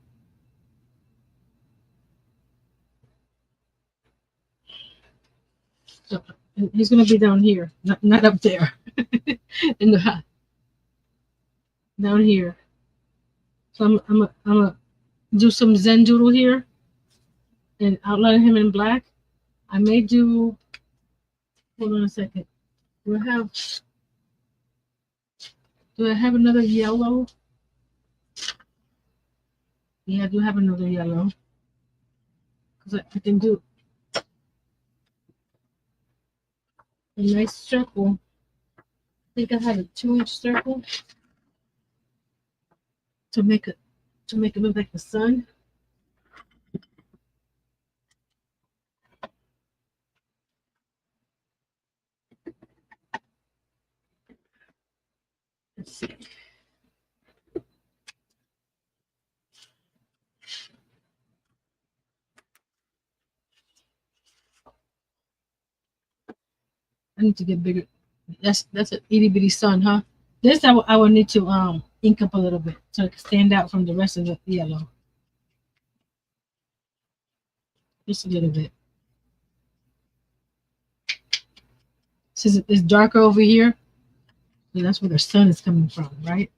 So he's gonna be down here, not up there. In the down here. So I'm gonna do some Zen doodle here and outline him in black. I may do. Hold on a second. Do I have another yellow? Yeah, I do have another yellow. Because I can do a nice circle. I think I have a 2-inch circle to make it look like the sun. Let's see. I need to get bigger. That's an itty bitty sun, huh? This I will need to ink up a little bit so it can stand out from the rest of the yellow. Just a little bit. Since it's darker over here, so that's where the sun is coming from, right?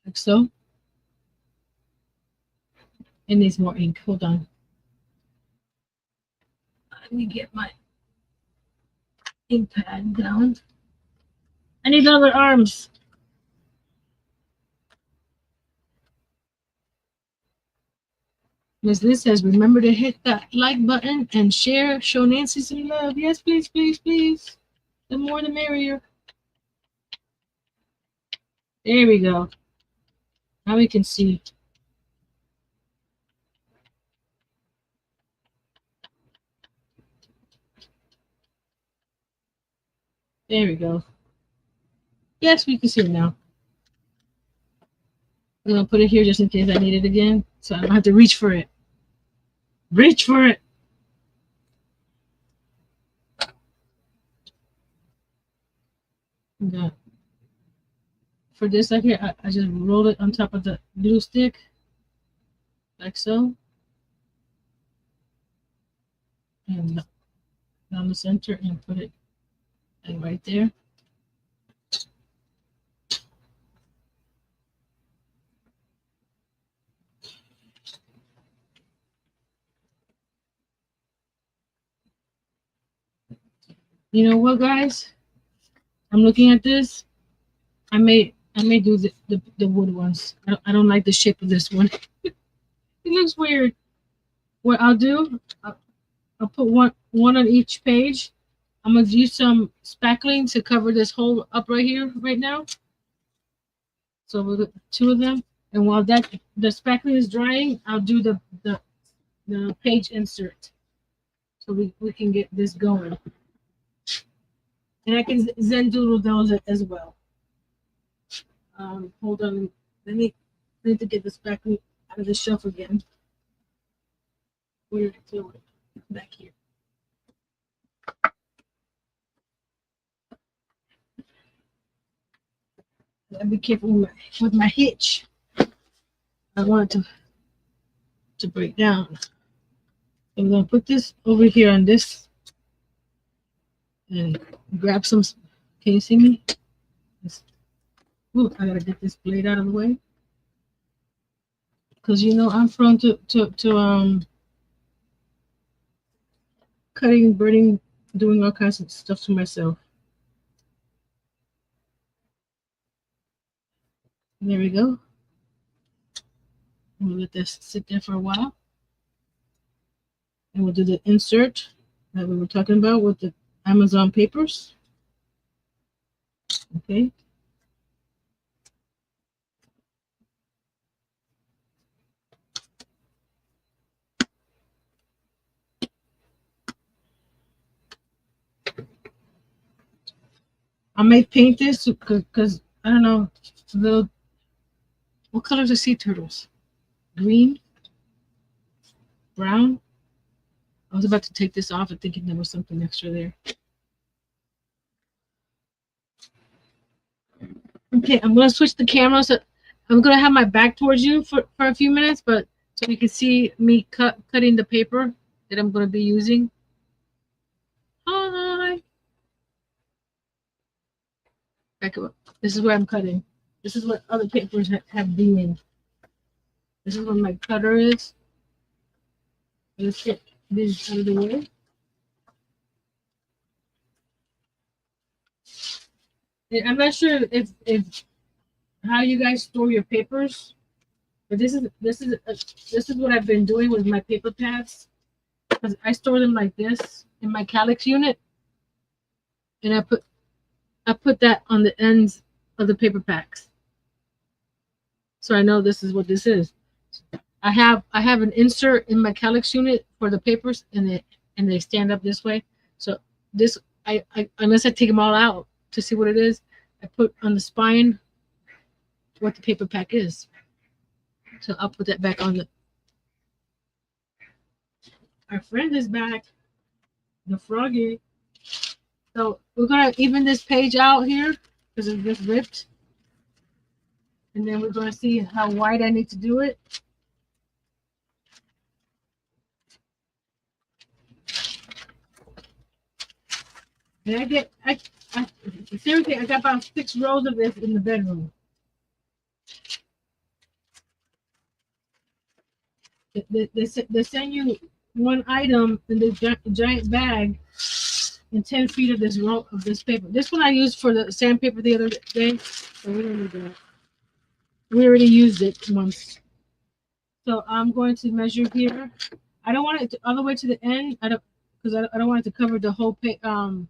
Like so. It needs more ink. Hold on. Let me get my ink pad down. I need other arms. Ms. Liz says, remember to hit that like button and share. Show Nancy some love. Yes, please, please, please. The more the merrier. There we go. Now we can see. There we go. Yes, we can see it now. I'm going to put it here just in case I need it again. So I don't have to reach for it. Reach for it. Yeah. For this right here, I just roll it on top of the glue stick. Like so. And down the center and put it like right there. You know what, guys? I'm looking at this. I may do the wood ones. I don't like the shape of this one. It looks weird. What I'll do, I'll put one on each page. I'm gonna use some spackling to cover this hole up right here right now. So we'll get two of them. And while the spackling is drying, I'll do the page insert. So we can get this going. And I can Zen doodle those as well. Hold on. I need to get this back out of the shelf again. Where did it go? Back here. Gotta be careful with my hitch. I want it to break down. I'm gonna put this over here on this and grab some. Can you see me? Ooh, I gotta get this blade out of the way. Because you know I'm prone to cutting, burning, doing all kinds of stuff to myself. There we go. We'll let this sit there for a while. And we'll do the insert that we were talking about with the Amazon papers. Okay. I may paint this because I don't know what colors are sea turtles? Green, brown. I was about to take this off and thinking there was something extra there. Okay, I'm gonna switch the camera. So I'm gonna have my back towards you for a few minutes, but so you can see me cutting the paper that I'm gonna be using. Hi. Back up. This is where I'm cutting. This is what other papers have been in. This is where my cutter is. Let's get this out of the way. And I'm not sure if how you guys store your papers, but this is what I've been doing with my paper pads. Because I store them like this in my calyx unit, and I put that on the ends of the paper packs, so I know this is what this is. I have an insert in my calyx unit for the papers, and they stand up this way. So this I unless I take them all out to see what it is, I put on the spine what the paper pack is. So I'll put that back on the. Our friend is back, the froggy. So we're gonna even this page out here because it's just ripped, and then we're gonna see how wide I need to do it. And I seriously, I got about 6 rows of this in the bedroom. They send you one item in this giant bag and 10 feet of this roll of this paper. This one I used for the sandpaper the other day, so we don't need that. We already used it once. So I'm going to measure here. I don't want it to, all the way to the end. I don't because I don't want it to cover the whole how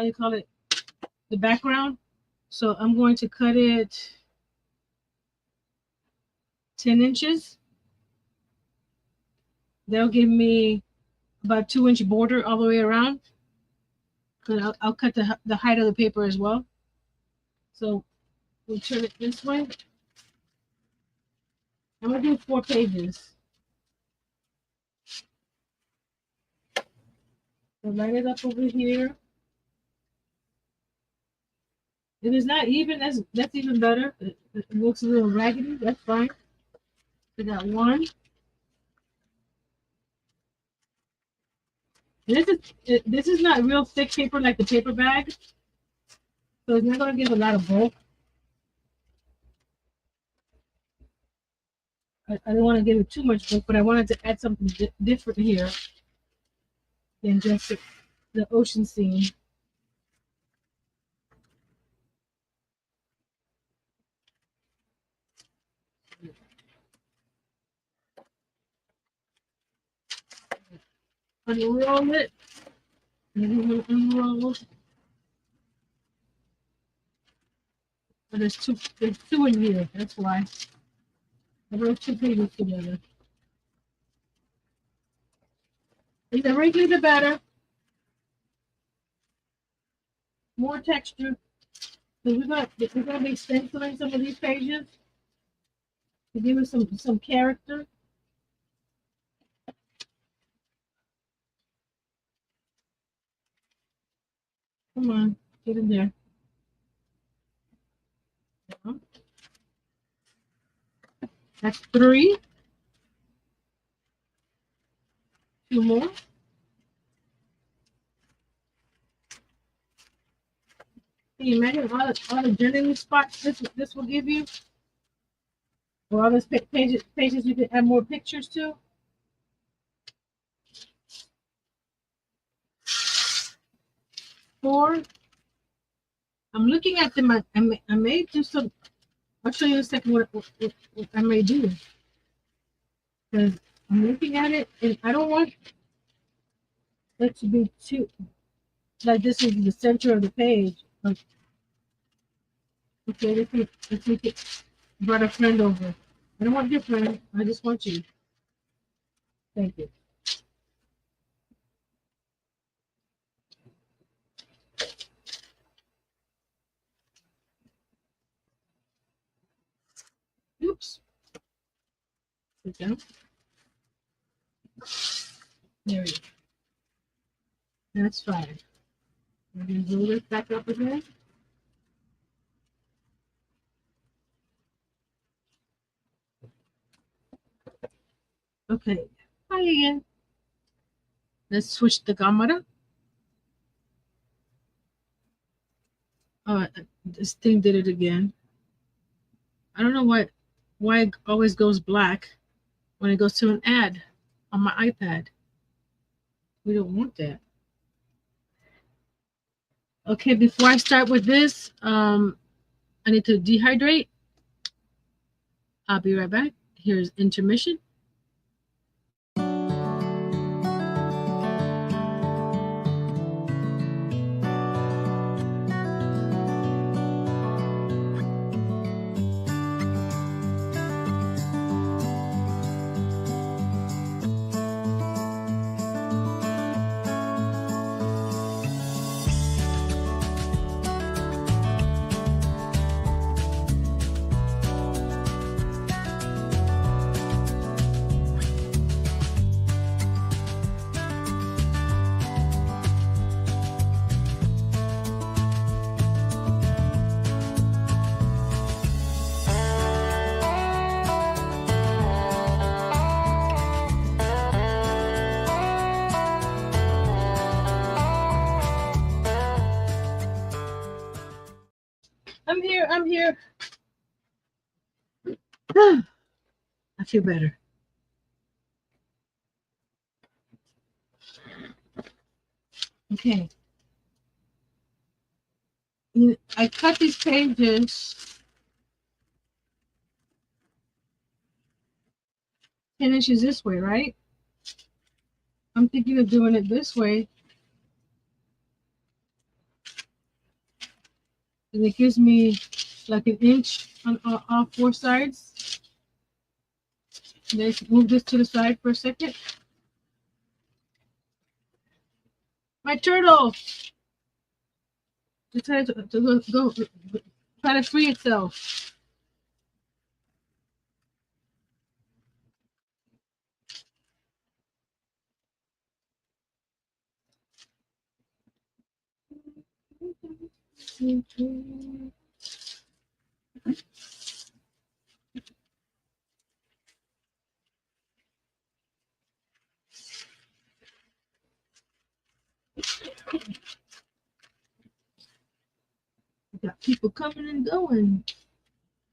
you call it, the background. So I'm going to cut it 10 inches. That'll give me about 2-inch border all the way around. Cause I'll cut the height of the paper as well. So we'll turn it this way. I'm gonna do 4 pages. So line it up over here. If it's not even, that's even better. It looks a little raggedy. That's fine. We got 1. This is not real thick paper like the paper bag, so it's not gonna give a lot of bulk. I don't want to give it too much bulk, but I wanted to add something different here than just the ocean scene. Unroll it. Unroll. But there's two in here. That's why I wrote 2 pages together. The wrinkly, the better. More texture. So we're gonna be stenciling some of these pages to give us some character. Come on, get in there. That's 3. 2 more. Can you imagine all the journaling spots this will give you? Or all those pages you can add more pictures to? 4. I'm looking at them. I may do some. I'll show you in a second what I may do. Because I'm looking at it and I don't want it to be too like this is the center of the page. Okay, let's make it. Brought a friend over. I don't want your friend. I just want you. Thank you. Oops. Sit down. There we go. That's fine. I'm going to roll this back up again. Okay. Hi again. Let's switch the camera. Oh, this thing did it again. I don't know why it always goes black when it goes to an ad on my iPad. We don't want that. Okay, before I start with this, I need to dehydrate. I'll be right back. Here's intermission. I'm here. I feel better. Okay. I cut these pages 10 inches this way, right? I'm thinking of doing it this way. And it gives me like an inch on all four sides. Let's move this to the side for a second. My turtle decided to go try to free itself. We got people coming and going.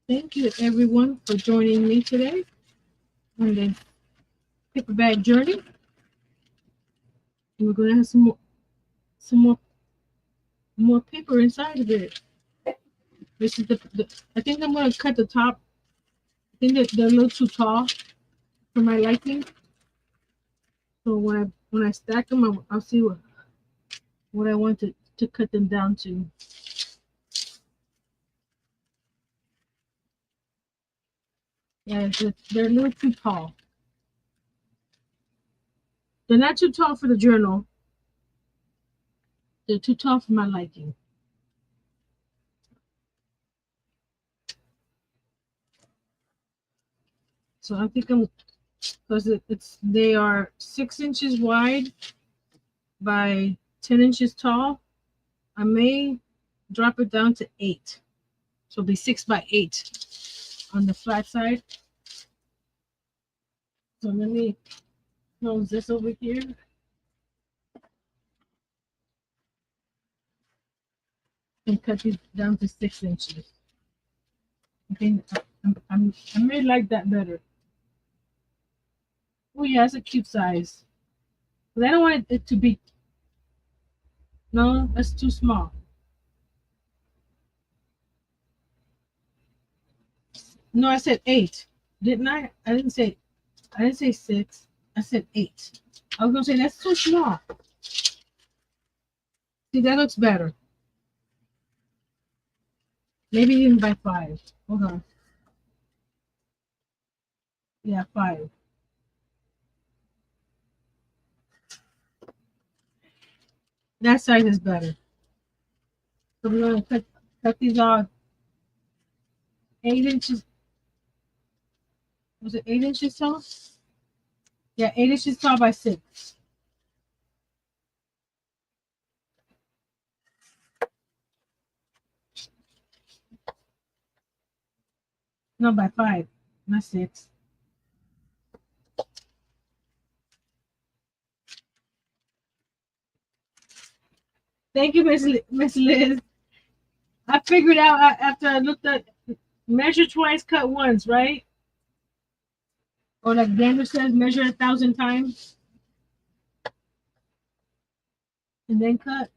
Thank you everyone for joining me today on the paper bag journey. And we're gonna have some more paper inside of it. This is the I think I'm gonna cut the top. I think that they're a little too tall for my liking. So when I stack them, I'll see what I want to cut them down to. Yeah, they're a little too tall. They're not too tall for the journal. They're too tall for my liking. So I think I'm because they are 6 inches wide by 10 inches tall. I may drop it down to 8. So it'll be 6 by 8 on the flat side. So let me close this over here. And cut these down to 6 inches. I think I may like that better. Oh yeah, it's a cute size. But I don't want it to be. No, that's too small. No, I said 8, didn't I? I didn't say 6. I said 8. I was gonna say that's too small. See, that looks better. Maybe even by 5. Hold on. Yeah, 5. That size is better. So we're gonna cut these off 8 inches. Was it 8 inches tall? Yeah, 8 inches tall by 6. No, by 5, not 6. Thank you, Miss Liz. I figured out after I looked at measure twice, cut once, right? Or like Gander says, measure 1,000 times and then cut.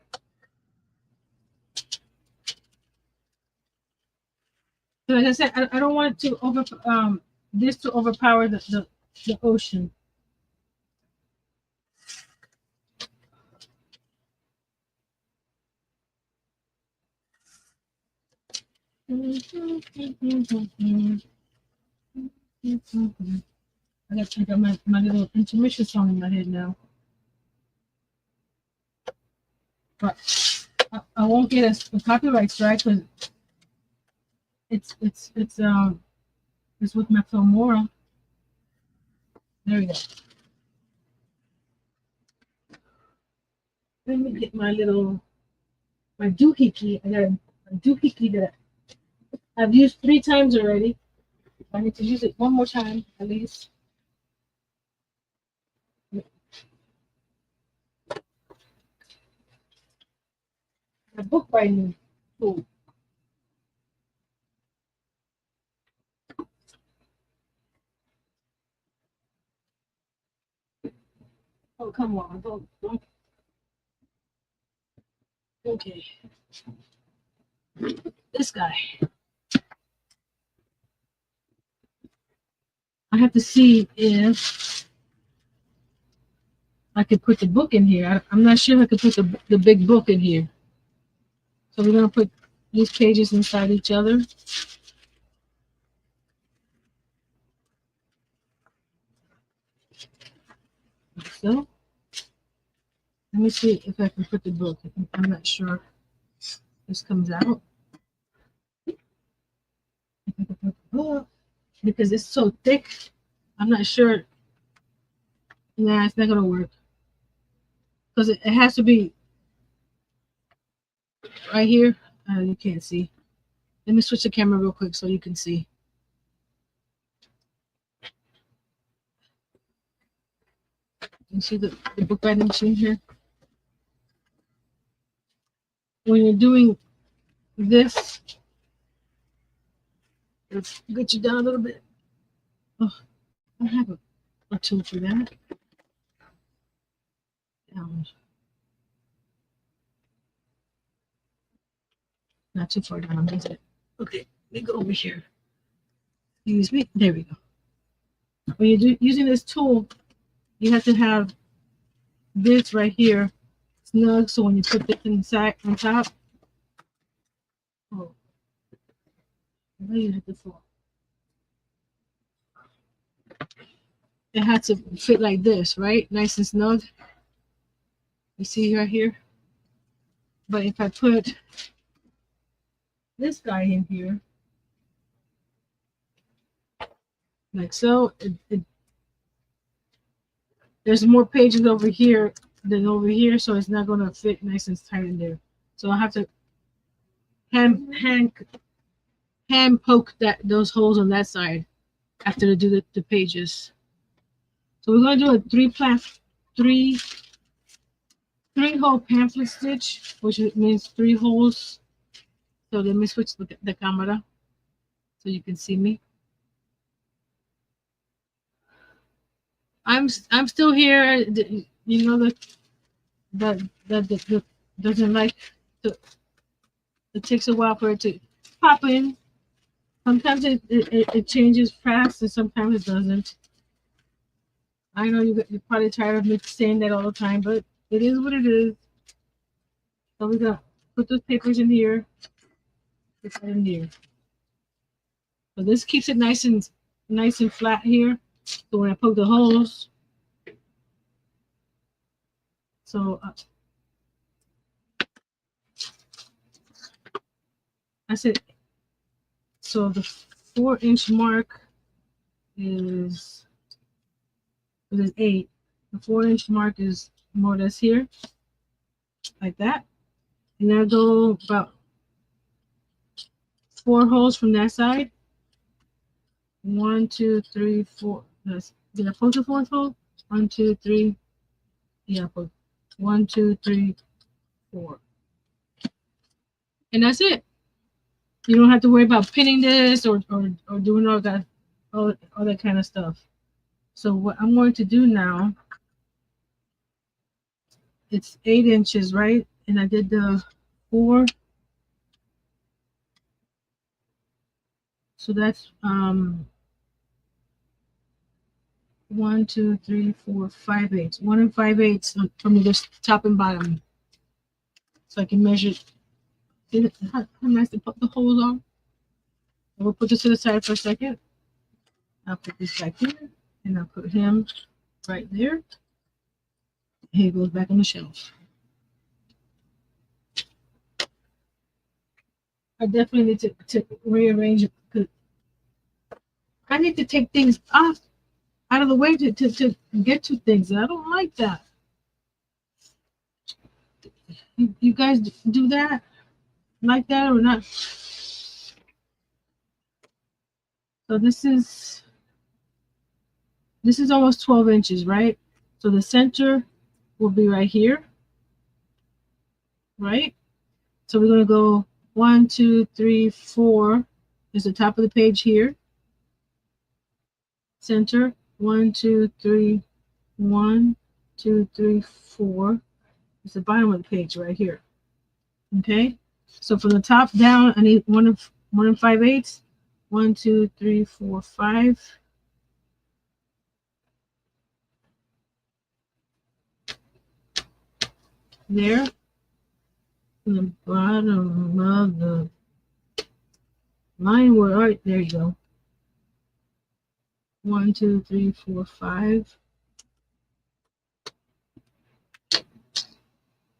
So like I said, I don't want it to this to overpower the ocean. I got my little intermission song in my head now. But I won't get a copyright strike because it's with my Filmora. There we go. Let me get my doohickey. I got a doohickey that I've used 3 times already. I need to use it one more time at least. A book writing tool. Oh, come on. Don't. Okay. This guy. I have to see if I could put the book in here. I'm not sure if I could put the big book in here. So we're going to put these pages inside each other. Like so. Let me see if I can put the book. I'm not sure this comes out. If I can put the book, because it's so thick, I'm not sure. Nah, it's not going to work. Because it has to be right here. You can't see. Let me switch the camera real quick so you can see. You see the book binding machine here? When you're doing this, let's get you down a little bit. Oh, I have a tool for that. Down. Not too far down, is it? Okay, let me go over here. Excuse me. There we go. When you're using this tool, you have to have this right here snug, so when you put this inside on top, oh, where you hit the floor. It had to fit like this, right? Nice and snug. You see right here? But if I put this guy in here, like so, there's more pages over here than over here, so it's not going to fit nice and tight in there. So I have to hand poke those holes on that side after to do the pages. So we're going to do a three hole pamphlet stitch, which means 3 holes. So let me switch the camera so you can see me. I'm still here. You know that doesn't like to. It takes a while for it to pop in. Sometimes it changes fast, and sometimes it doesn't. I know you're probably tired of me saying that all the time, but it is what it is. So we're gonna put those papers in here. Put that in here. So this keeps it nice and flat here. So when I poke the holes, so I said, so the 4-inch mark is 8. The 4-inch mark is more or less here, like that. And I go about 4 holes from that side. 1, 2, 3, 4. Did I poke the 4th hole? 1, 2, 3. Yeah, 1, 2, 3, 4. And that's it. You don't have to worry about pinning this or doing all that kind of stuff. So what I'm going to do now, it's 8 inches, right? And I did the 4. So that's 1, 2, 3, 4, 5 eighths. 1 5/8 from the top and bottom. So I can measure. See how nice to put the holes on? We'll put this to the side for a second. I'll put this back here, and I'll put him right there. He goes back on the shelf. I definitely need to rearrange it because I need to take things out of the way to get to things. I don't like that. You guys do that? Like that or not? So this is almost 12 inches, right? So the center will be right here, right? So we're going to go 1, 2, 3, 4 is the top of the page here. Center 1, 2, 3, 1, 2, 3, 4 is the bottom of the page right here. Okay, so from the top down, I need 1 5/8. 1, 2, 3, 4, 5. there. And the bottom of the line where, all right, there you go. 1, 2, 3, 4, 5.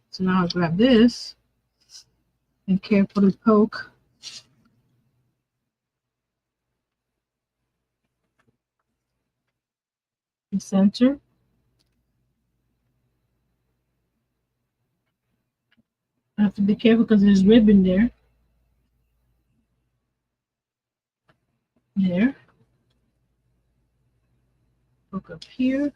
So now I grab this and carefully poke the center. I have to be careful because there's ribbon there. There. Poke up here.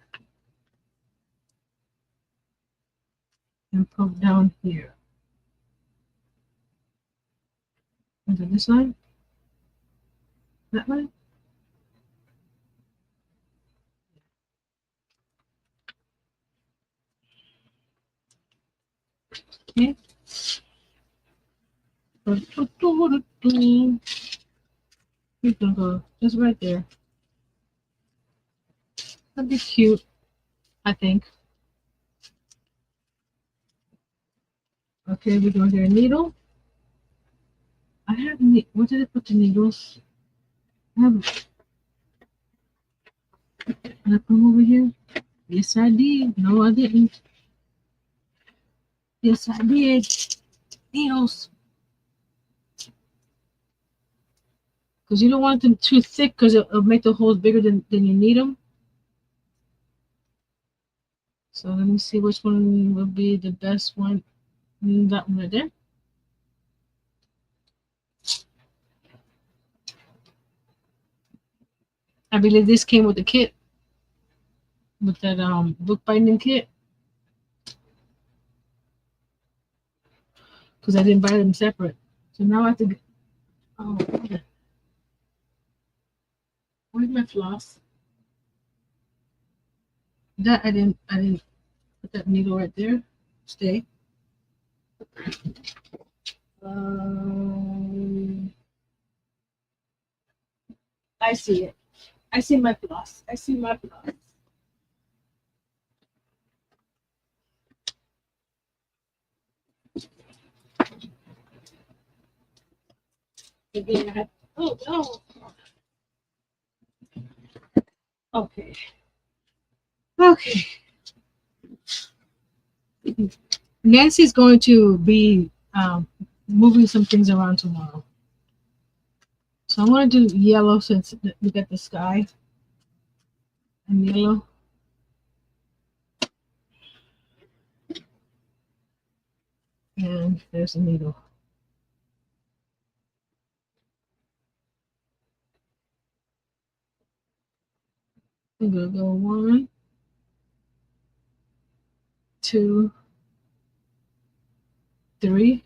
And poke down here. Is it this line? That line? Okay. He's gonna go just right there. That'd be cute, I think. Okay, we're going to get a needle. I have where did I put the needles? I have. Did I put them over here? Yes, I did. No, I didn't. Yes, I did. Needles. Because you don't want them too thick because it'll make the holes bigger than you need them. So let me see which one will be the best one. That one right there. I believe this came with the kit. With that book binding kit. Because I didn't buy them separate. So now I have to get, oh, where's my floss? That I didn't put that needle right there. Stay. I see it. I see my floss. I see my floss. Again, I have, oh. Okay. Nancy's going to be moving some things around tomorrow. So I'm going to do yellow since we got the sky and yellow. And there's a needle. I'm going to go 1, 2, 3.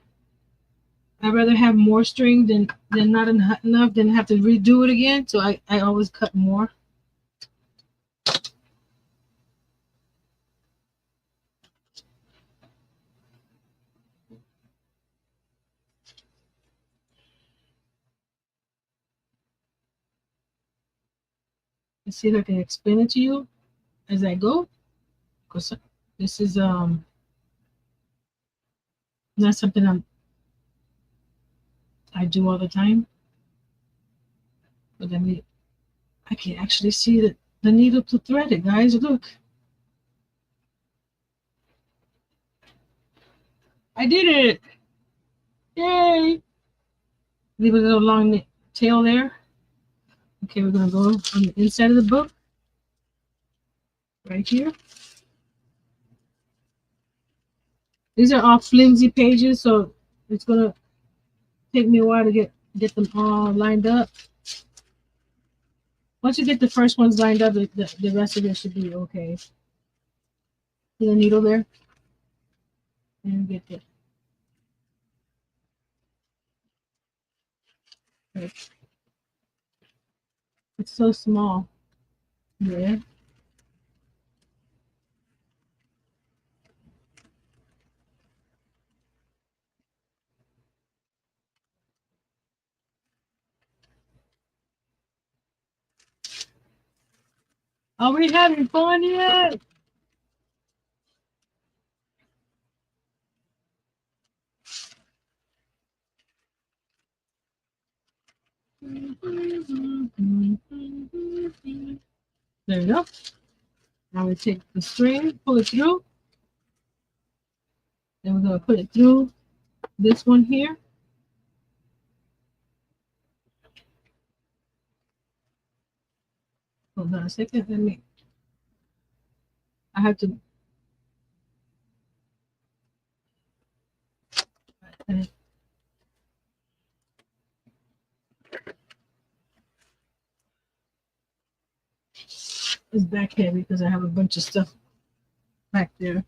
I'd rather have more string than not enough than have to redo it again. So I always cut more. Let's see if I can explain it to you as I go. Because this is not something I do all the time. But then I can actually see the needle to thread it, guys. Look. I did it. Yay. Leave a little long tail there. Okay, we're going to go on the inside of the book. Right here. These are all flimsy pages, so it's going to take me a while to get them all lined up. Once you get the first ones lined up, the rest of it should be okay. See the needle there? And get it. It's so small. Yeah. Are we having fun yet? There you go. Now we take the string, pull it through. Then we're going to put it through this one here. Hold on a second. I have to. It's back heavy because I have a bunch of stuff back there.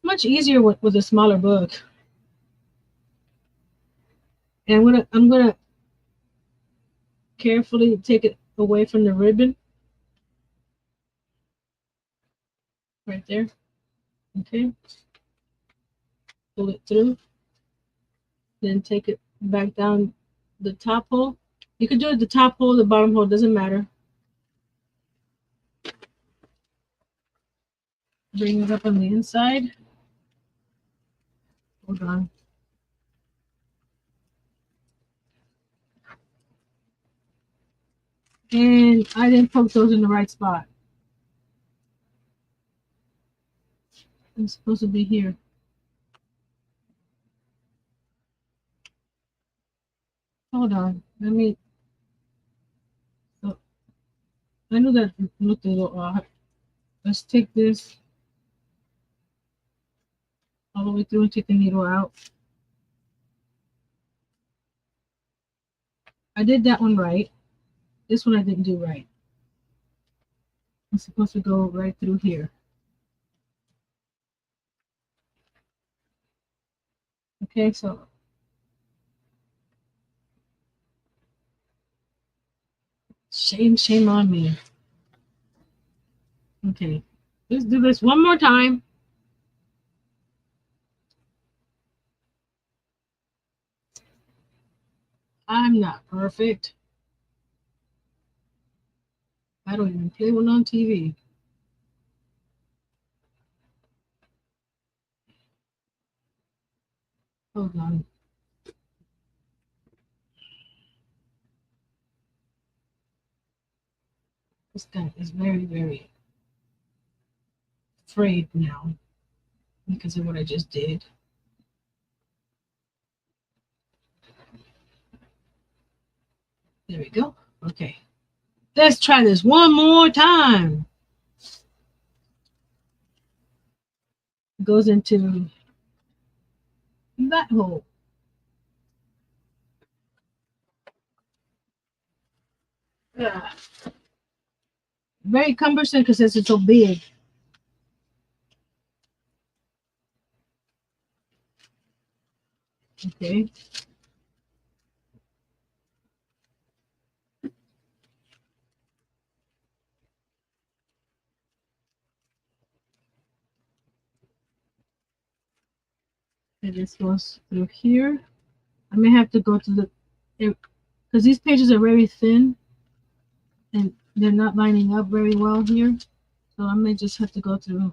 Much easier with a smaller book. And I'm gonna carefully take it away from the ribbon. Right there. Okay. Pull it through. Then take it back down the top hole. You could do it the top hole, the bottom hole, doesn't matter. Bring it up on the inside. Hold on. And I didn't poke those in the right spot. I'm supposed to be here. Hold on. Let me. Oh, I knew that looked a little odd. Let's take this all the way through and take the needle out. I did that one right. This one I didn't do right. I'm supposed to go right through here. Okay, so shame on me. Okay, let's do this one more time. I'm not perfect. I don't even play one on TV. Hold on. This guy is very, very afraid now because of what I just did. There we go. Okay. Let's try this one more time. It goes into that hole. Ugh. Very cumbersome because it's so big. Okay. And this goes through here. I may have to go to the, because these pages are very thin and they're not lining up very well here. So I may just have to go through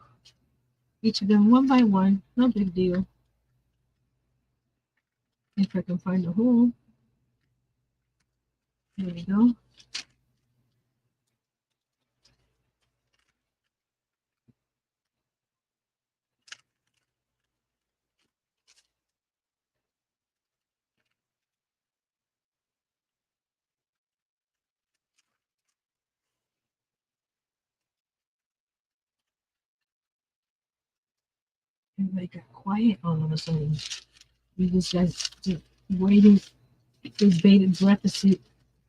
each of them one by one. No big deal. If I can find a hole. There we go. Everybody got quiet all of a sudden. You just guys just waiting with bated breath to see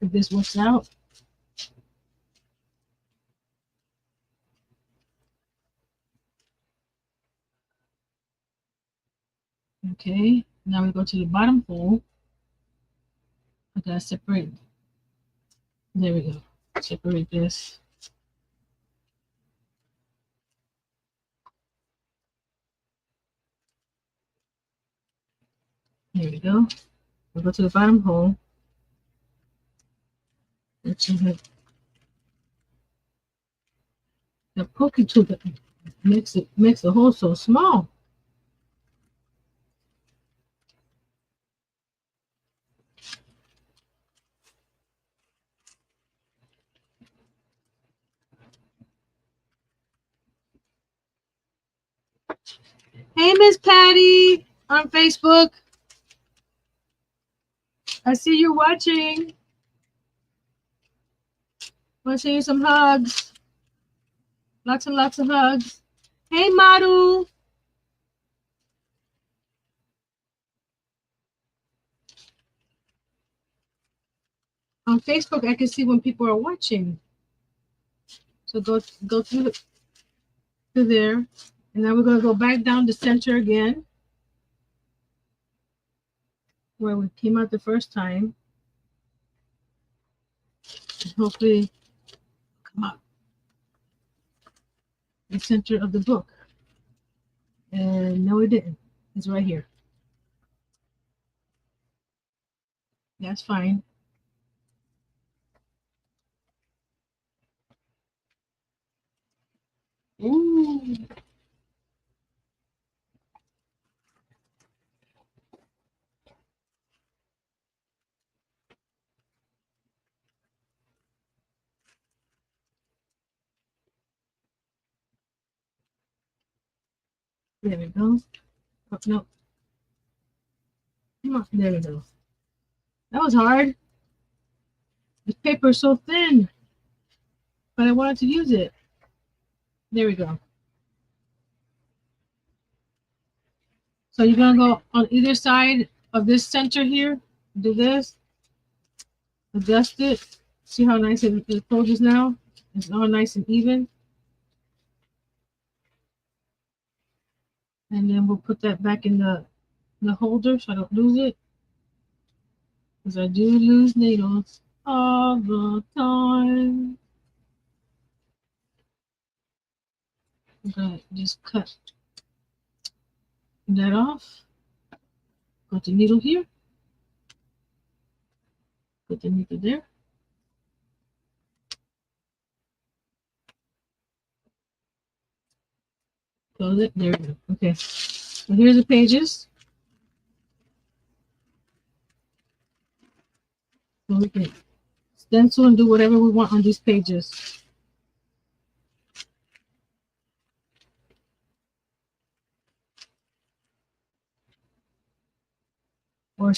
if this works out. Okay, now we go to the bottom hole. I gotta separate. There we go. Separate this. There we go. We'll go to the bottom hole. Let's have the poking tool. Makes the hole so small. Hey, Miss Patty on Facebook. I see you watching. Want to send you some hugs. Lots and lots of hugs. Hey, Maru. On Facebook, I can see when people are watching. So go through there. And then we're going to go back down the center again, where we came out the first time. And hopefully come up the center of the book. And no, it didn't. It's right here. That's fine. Ooh. There we go. Oh, no. Come on. There we go. That was hard. This paper is so thin. But I wanted to use it. There we go. So you're going to go on either side of this center here. Do this. Adjust it. See how nice it closes now? It's all nice and even. And then we'll put that back in the holder so I don't lose it. Because I do lose needles all the time. I'm going to just cut that off. Got the needle here. Put the needle there. Close it. There we go. Okay. So here's the pages. So we can stencil and do whatever we want on these pages. Or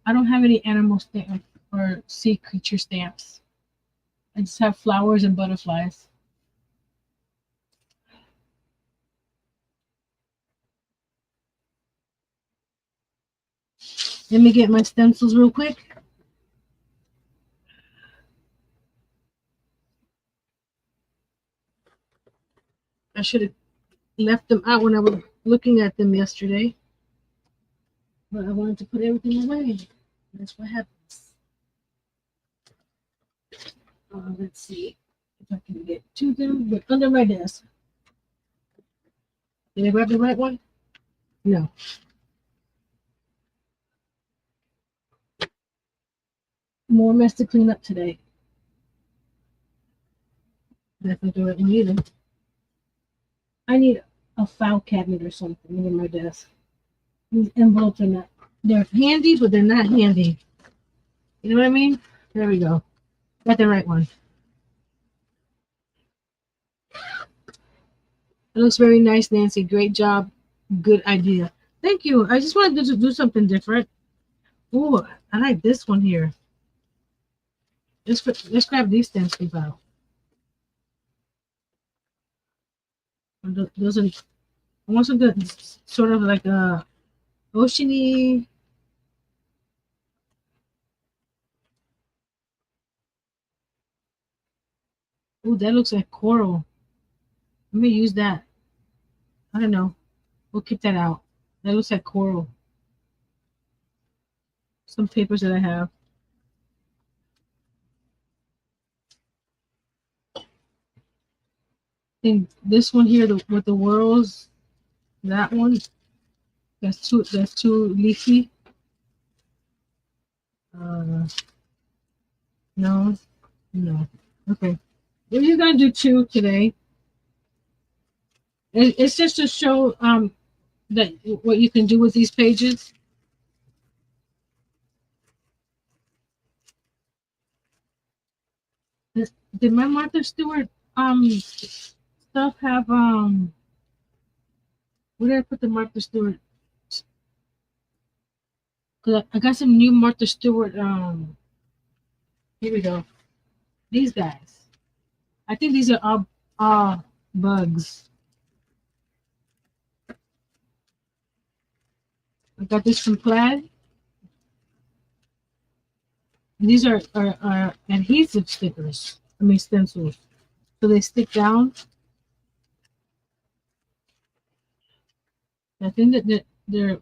I don't have any animal stamp or sea creature stamps. I just have flowers and butterflies. Let me get my stencils real quick. I should have left them out when I was looking at them yesterday. But I wanted to put everything away. That's what happens. Let's see if I can get to them. But under my desk. Did I grab the right one? No. More mess to clean up today. Definitely do it either. I need a file cabinet or something under my desk. These envelopes are not, they're handy, but they're not handy. You know what I mean? There we go. Got the right one. It looks very nice, Nancy. Great job. Good idea. Thank you. I just wanted to do something different. Oh, I like this one here. Let's grab these stencils out. Those are, I want something sort of like a oceany. Oh, that looks like coral. Let me use that. I don't know. We'll keep that out. That looks like coral. Some papers that I have. I think this one here with the whorls, that one, that's too leafy. No. Okay. We're just gonna do two today. It's just to show that what you can do with these pages. Did my Martha Stewart stuff have where did I put the Martha Stewart? Cause I got some new Martha Stewart here we go. These guys. I think these are all bugs. I got this from Plaid. These are adhesive stickers. I mean stencils. So they stick down. I think that they're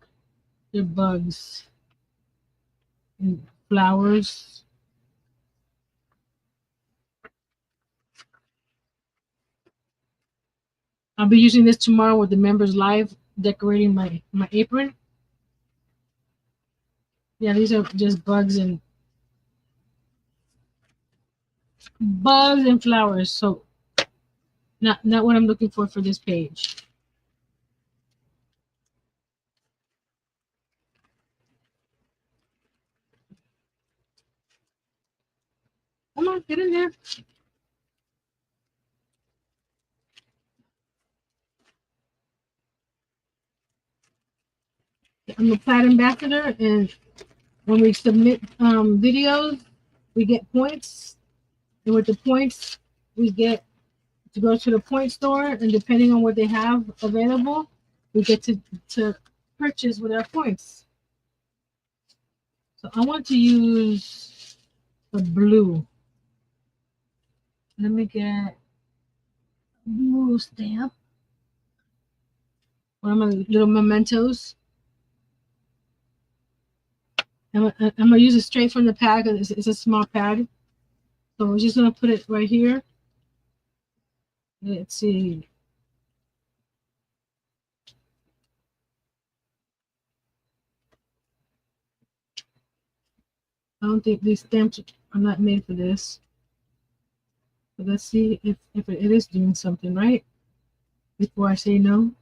bugs and flowers. I'll be using this tomorrow with the members live, decorating my apron. Yeah, these are just bugs and flowers. So not what I'm looking for this page. Come on, get in there. I'm a Plaid ambassador, and when we submit videos, we get points, and with the points, we get to go to the point store, and depending on what they have available, we get to purchase with our points. So I want to use the blue. Let me get blue stamp. One of my little mementos. I'm gonna use it straight from the pad because it's a small pad. So we're just gonna put it right here. Let's see. I don't think these stamps are not made for this. But let's see if it is doing something right before I say no.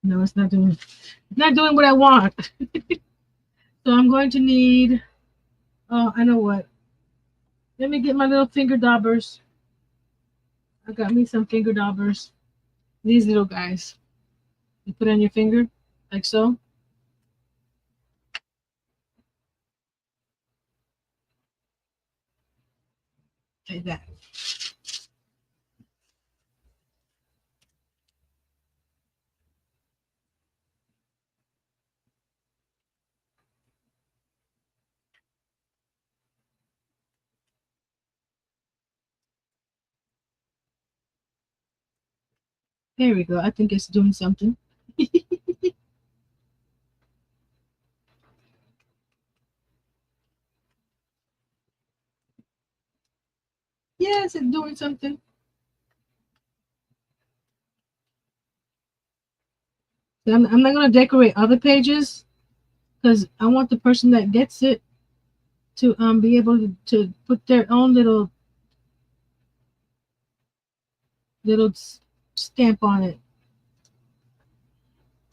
No, it's not doing what I want. So I'm going to need, oh, I know what. Let me get my little finger daubers. I got me some finger daubers. These little guys. You put on your finger, like so. Like that. There we go. I think it's doing something. Yes, it's doing something. I'm not going to decorate other pages because I want the person that gets it to be able to put their own little stamp on it.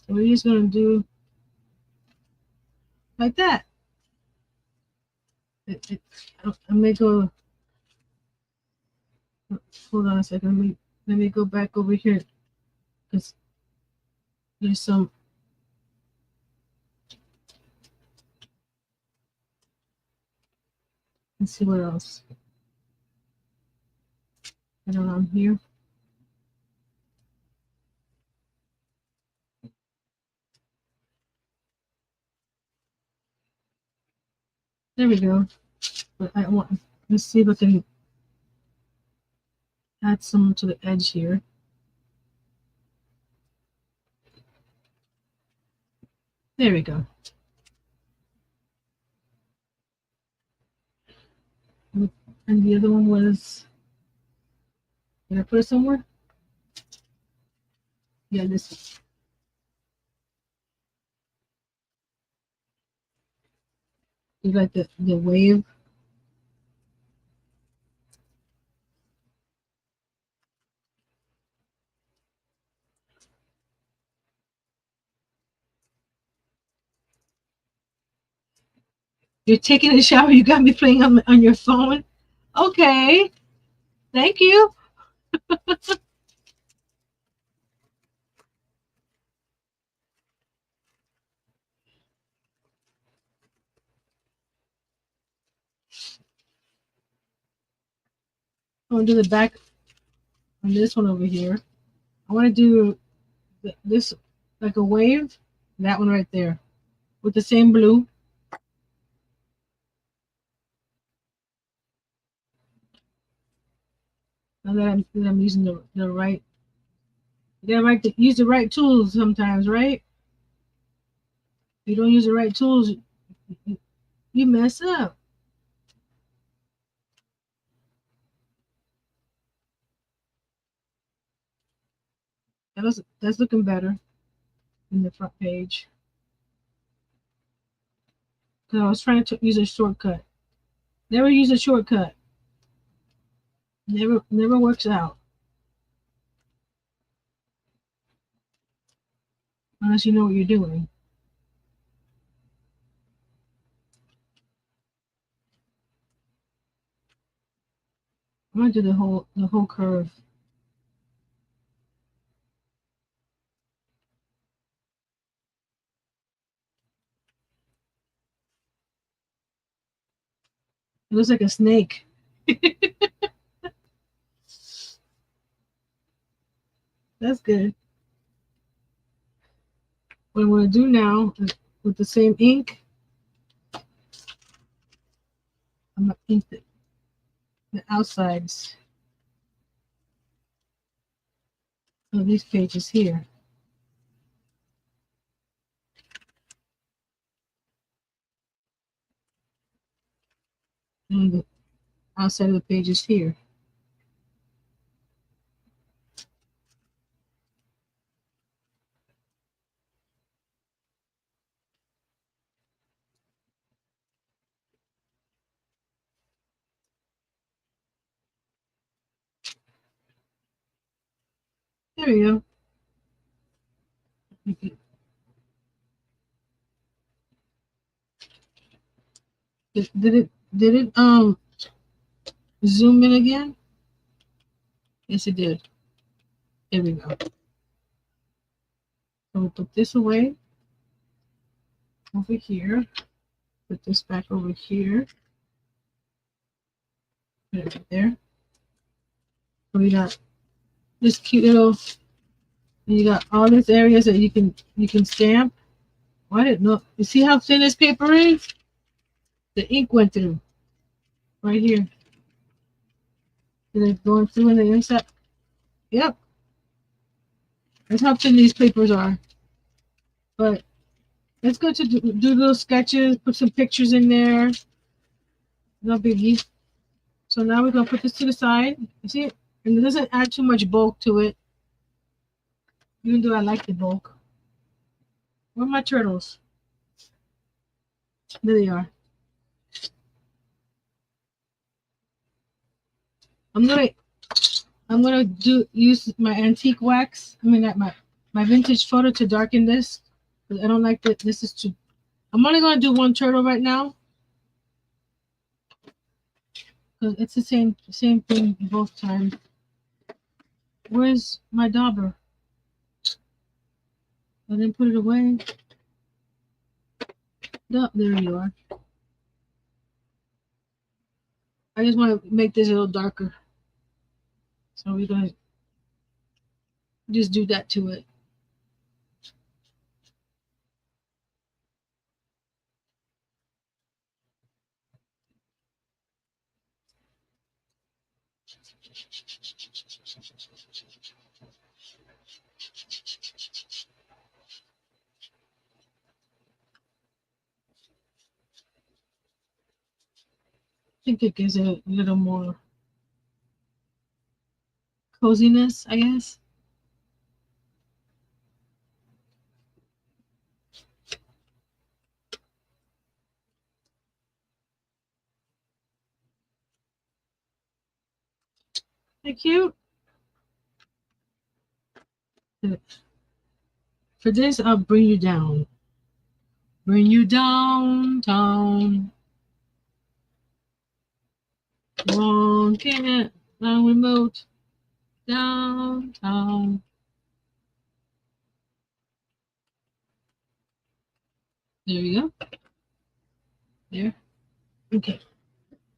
So we're just going to do like that. I may go. Hold on a second. Let me go back over here because there's some. Let's see what else. I don't know. I'm here. There we go. But I want. Let's see if I can add some to the edge here. There we go. And the other one was. Did I put it somewhere? Yeah, this one. You like the wave? You're taking a shower. You got me playing on your phone. Okay. Thank you. I'm gonna do the back on this one over here. I want to do this like a wave. That one right there with the same blue. Now that I'm using the right, you gotta use the right tools sometimes, right? If you don't use the right tools, you mess up. That's looking better in the front page. Cause I was trying to use a shortcut. Never use a shortcut. Never works out unless you know what you're doing. I'm gonna do the whole curve. It looks like a snake. That's good. What I'm gonna do now with the same ink, I'm gonna ink the outsides of these pages here. And the outside of the pages here. There we go. Did it zoom in again? Yes, it did. There we go. So we'll put this away over here. Put this back over here. Put it right there. So we got this cute little. And you got all these areas that you can stamp. Oh, I didn't know. You see how thin this paper is? The ink went through right here. And it's going through in the inside. Yep. That's how thin these papers are. But it's good to do little sketches, put some pictures in there. No biggie. So now we're gonna put this to the side. You see it? And it doesn't add too much bulk to it. Even though I like the bulk. Where are my turtles? There they are. I'm gonna use my antique wax. I mean, my vintage photo to darken this. Because I don't like that. This is too. I'm only gonna do one turtle right now. Because it's the same thing both times. Where's my dauber? I didn't put it away. No, there you are. I just want to make this a little darker. So we're gonna just do that to it. I think it gives it a little more coziness, I guess. Thank you. For this, I'll bring you down. Bring you downtown. Wrong cat, wrong remote, downtown. There we go. There. Okay.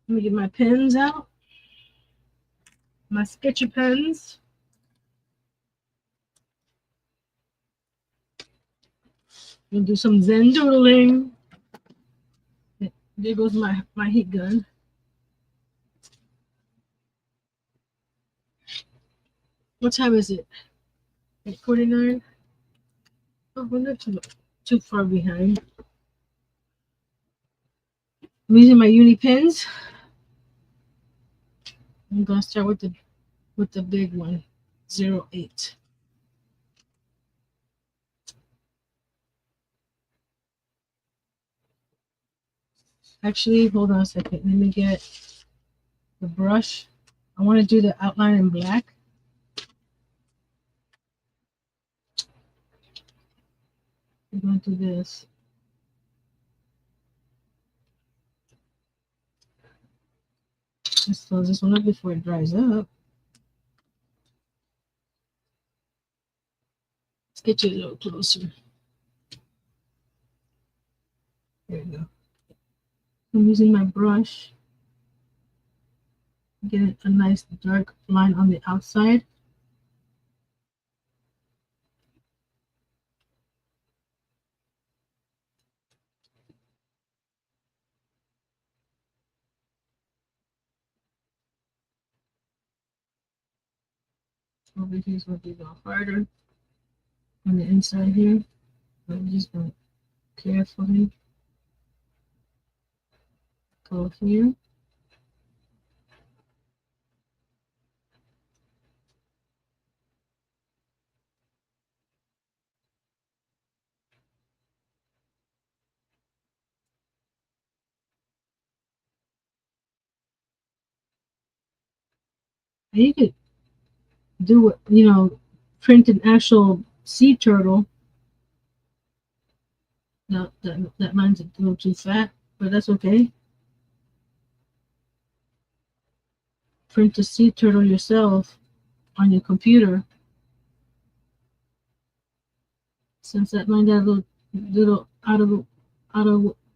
Let me get my pens out. My sketchy pens. We'll do some Zen doodling. There goes my heat gun. What time is it? 8:49. Oh, we're not too far behind. I'm using my uni pens. I'm gonna start with the big one, 08. Actually, hold on a second. Let me get the brush. I want to do the outline in black. I'm going to do this. Let's close this one up before it dries up. Let's get you a little closer. There we go. I'm using my brush. Get a nice dark line on the outside. Over here is going to be a little harder on the inside here. I'm just going to carefully go here. And you could do it, print an actual sea turtle. Now that mine's a little too fat, but that's okay. Print a sea turtle yourself on your computer. Since that mine got a little out of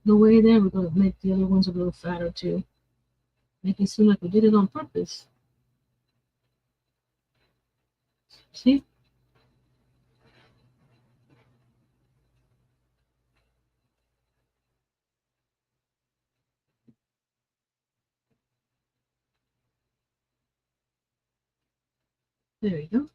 the way there, we're gonna make the other ones a little fatter too. Make it seem like we did it on purpose. See? There you go.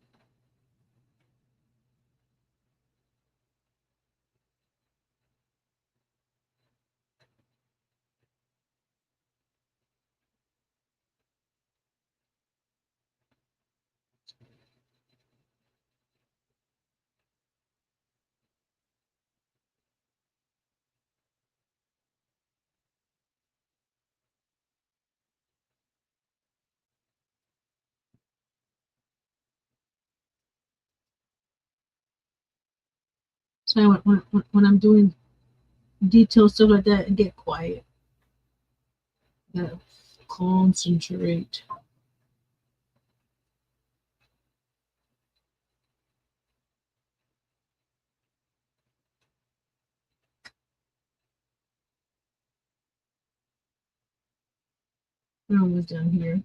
So when I'm doing detailed stuff like that, get quiet. Gotta concentrate. We're almost done here.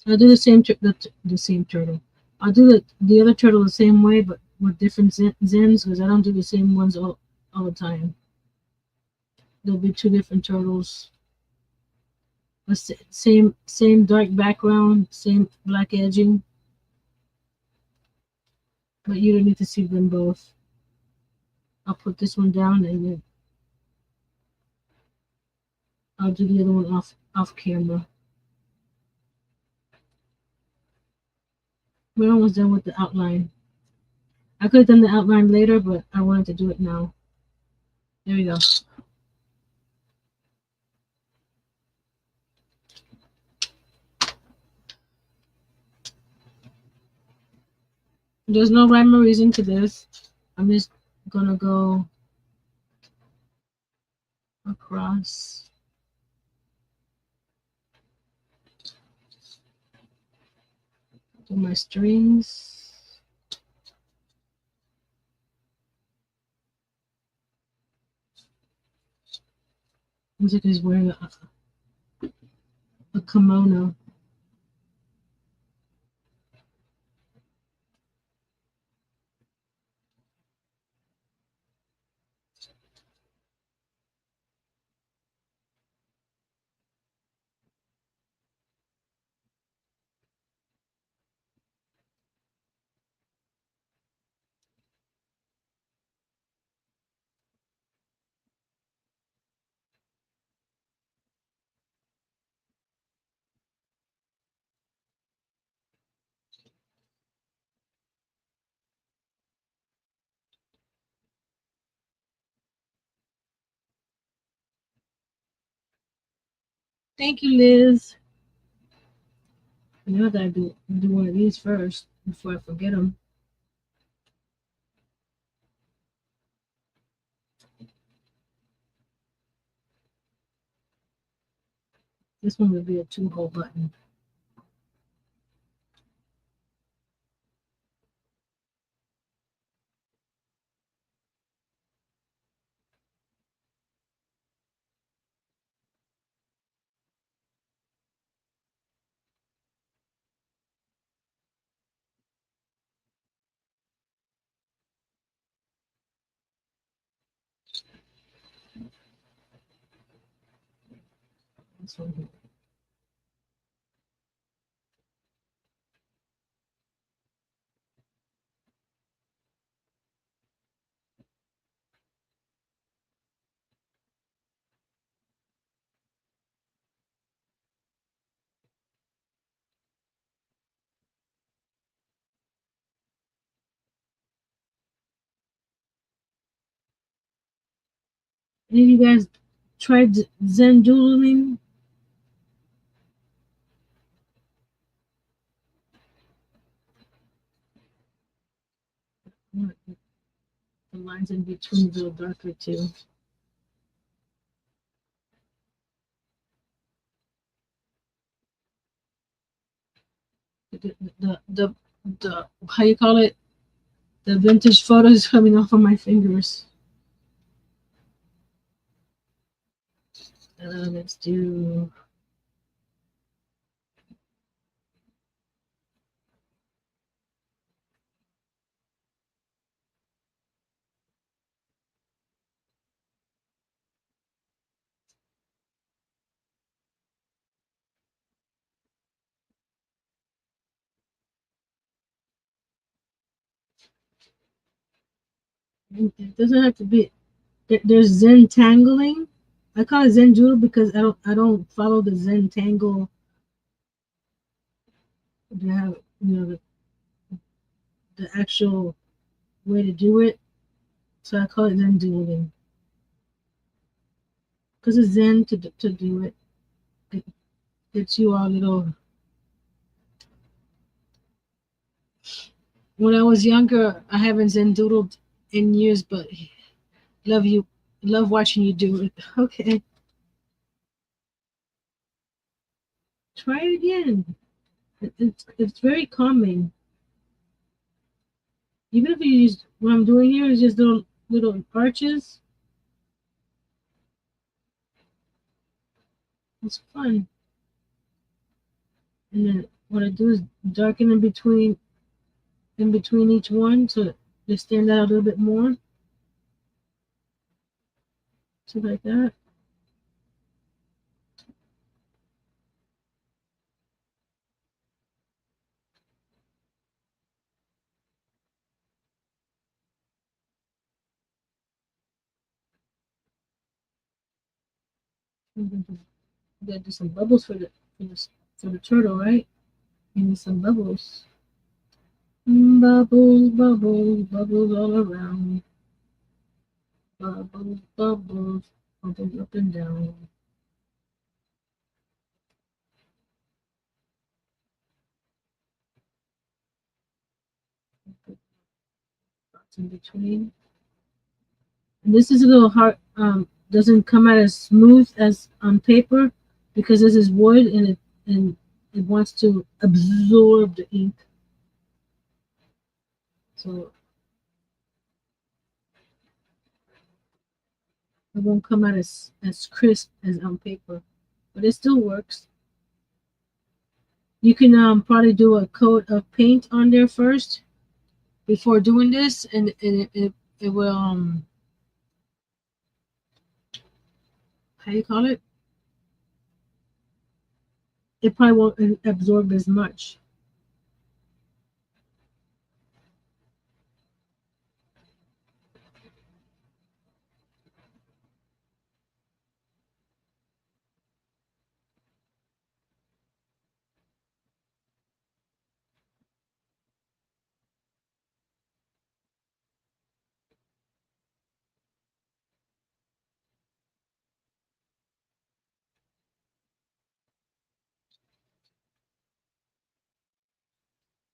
I'll do the same the same turtle. I'll do the other turtle the same way, but with different zens because I don't do the same ones all the time. There'll be two different turtles. Same dark background, same black edging, but you don't need to see them both. I'll put this one down and then I'll do the other one off camera. We're almost done with the outline. I could have done the outline later, but I wanted to do it now. There we go. There's no rhyme or reason to this. I'm just gonna go across. Do my strings. Looks like he's wearing a kimono. Thank you, Liz. I know that I do one of these first before I forget them. This one would be a 2-hole button. This one here. Any of you guys tried Zen doodling? The lines in between a little darker too. The how you call it? The vintage photos coming off of my fingers. Let's do. It doesn't have to be. There's Zen tangling. I call it Zen doodle because I don't follow the Zen tangle. They have the actual way to do it. So I call it Zen doodling because it's Zen to do it. It gets you all little. When I was younger, I haven't Zen doodled in years, but love you, love watching you do it. Okay, try it again. It's very calming. Even if you use what I'm doing here is just little arches. It's fun. And then what I do is darken in between each one so they stand out a little bit more. So like that. You gotta do some bubbles for the turtle, right? You need some bubbles. Bubbles, bubbles, bubbles all around. Bubbles, bubbles, bubbles up and down. spots in between. And this is a little hard. Doesn't come out as smooth as on paper because this is wood and it wants to absorb the ink. So it won't come out as crisp as on paper, but it still works. You can probably do a coat of paint on there first before doing this, and it will how do you call it? It probably won't absorb as much.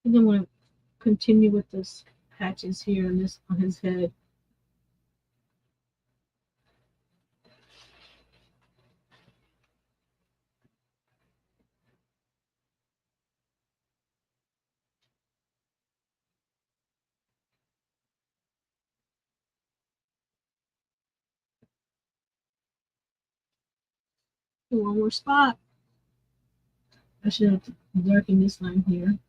And then we'll continue with this patches here on this on his head. One more spot. I should have darkened this line here.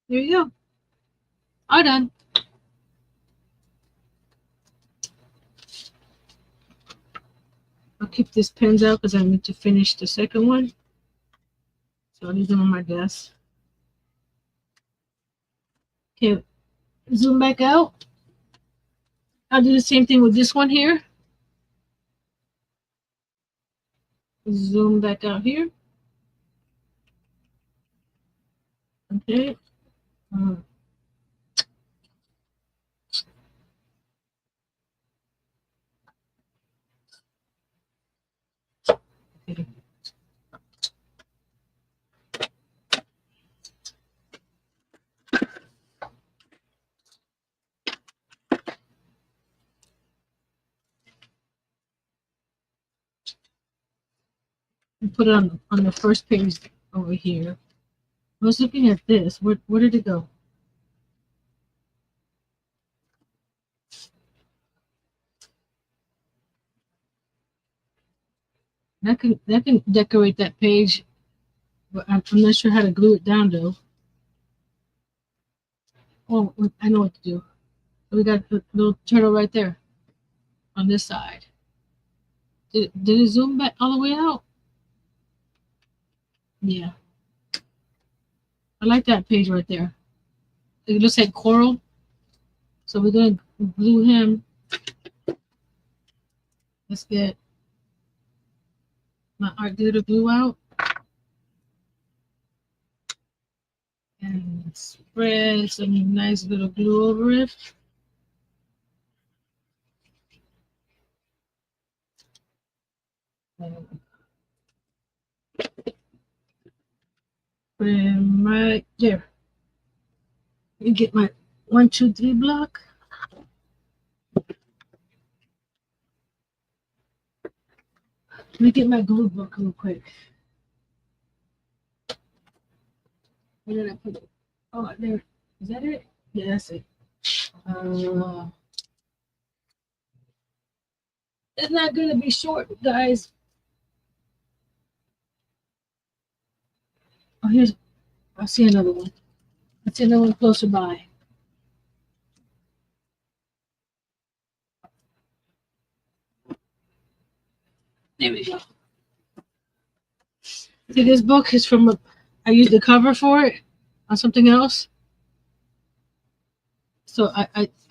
There you go. All done. I'll keep these pens out because I need to finish the second one. So I'll leave them on my desk. Okay, zoom back out. I'll do the same thing with this one here. Zoom back out here. Okay. Okay. And put it on the first page over here. I was looking at this. Where did it go? That can decorate that page, but I'm not sure how to glue it down though. Oh, I know what to do. We got a little turtle right there on this side. Did it zoom back all the way out? Yeah. I like that page right there. It looks like coral. So we're gonna glue him. Let's get my art glitter glue out. And spread some nice little glue over it. Put him right there. Let me get my 1, 2, 3 block. Let me get my glue book real quick. Where did I put it? Oh, there. Is that it? Yeah, that's it. It's not gonna be short, guys. Oh, here's. I see another one. I see another one closer by. There we go. See, this book is from I used the cover for it on something else. So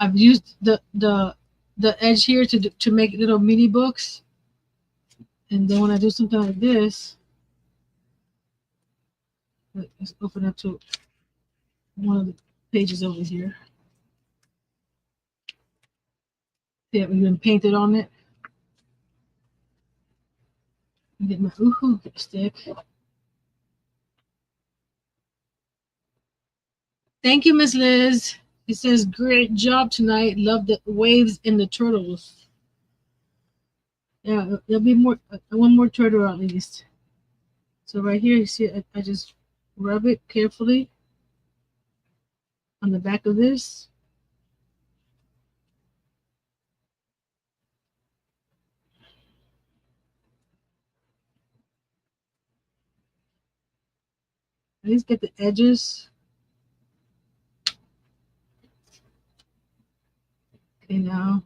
I've used the edge here to make little mini books, and then when I do something like this, let's open up to one of the pages over here. See, I've even painted on it. Get my ooh stick. Thank you, Miss Liz. He says, great job tonight. Love the waves and the turtles. Yeah, there'll be more, one more turtle at least. So right here, you see, I just rub it carefully on the back of this. At least get the edges. Okay, now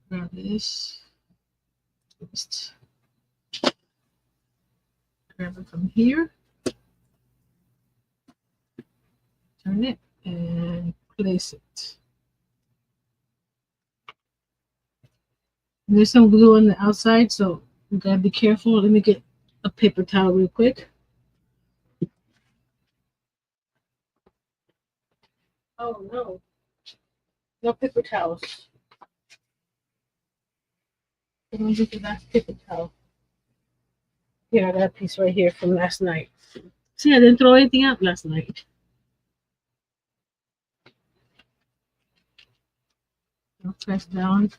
grab this. Just grab it from here. Turn it and place it. And there's some glue on the outside, so you gotta be careful. Let me get a paper towel real quick. Oh no, no paper towels. I'm gonna get the last paper towel. Here, I got a piece right here from last night. See, I didn't throw anything out last night. I'll press down.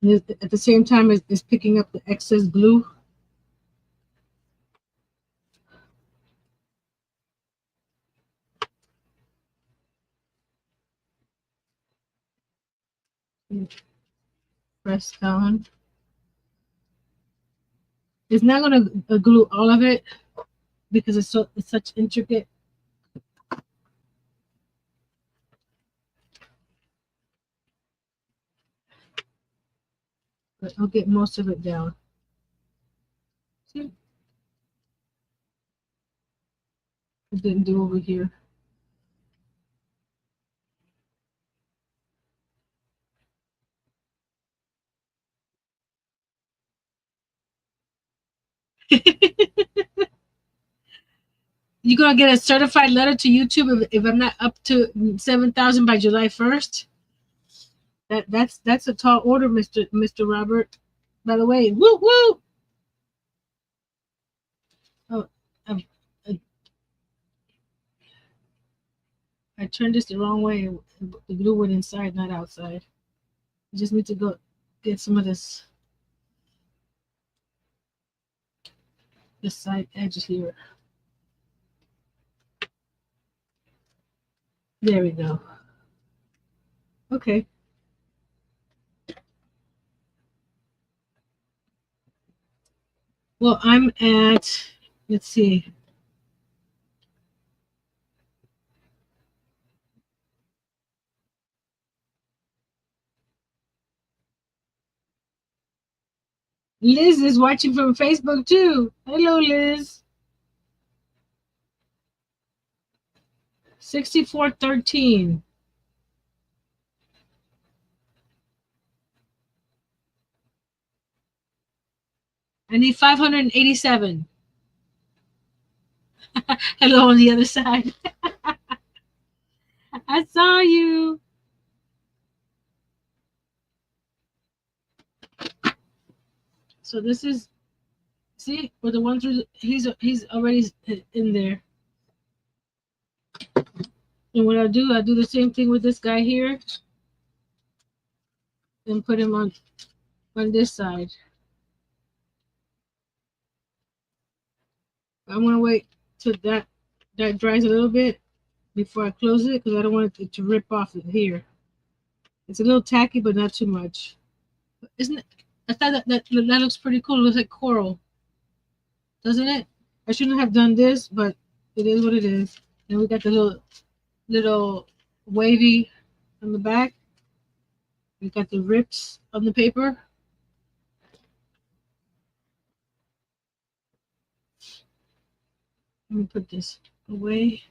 And at the same time, it's picking up the excess glue. Press down. It's not gonna glue all of it because it's such intricate. But I'll get most of it down. See? I didn't do over here. You're gonna get a certified letter to YouTube if I'm not up to 7,000 by July 1st. That's a tall order, Mr. Robert. By the way, woo woo. Oh, I, I turned this the wrong way. The glue went inside, not outside. You just need to go get some of this side edge here. There we go. Okay. Well, I'm at, let's see. Liz is watching from Facebook too. Hello, Liz. 6413. I need 587. Hello on the other side. I saw you. So this is, see, with the one through, he's already in there. And what I do the same thing with this guy here, and put him on this side. I'm gonna wait till that dries a little bit before I close it because I don't want it to rip off here. It's a little tacky, but not too much. Isn't it? I thought that looks pretty cool. It looks like coral, doesn't it? I shouldn't have done this, but it is what it is. And we got the little wavy on the back. We got the rips on the paper. Let me put this away.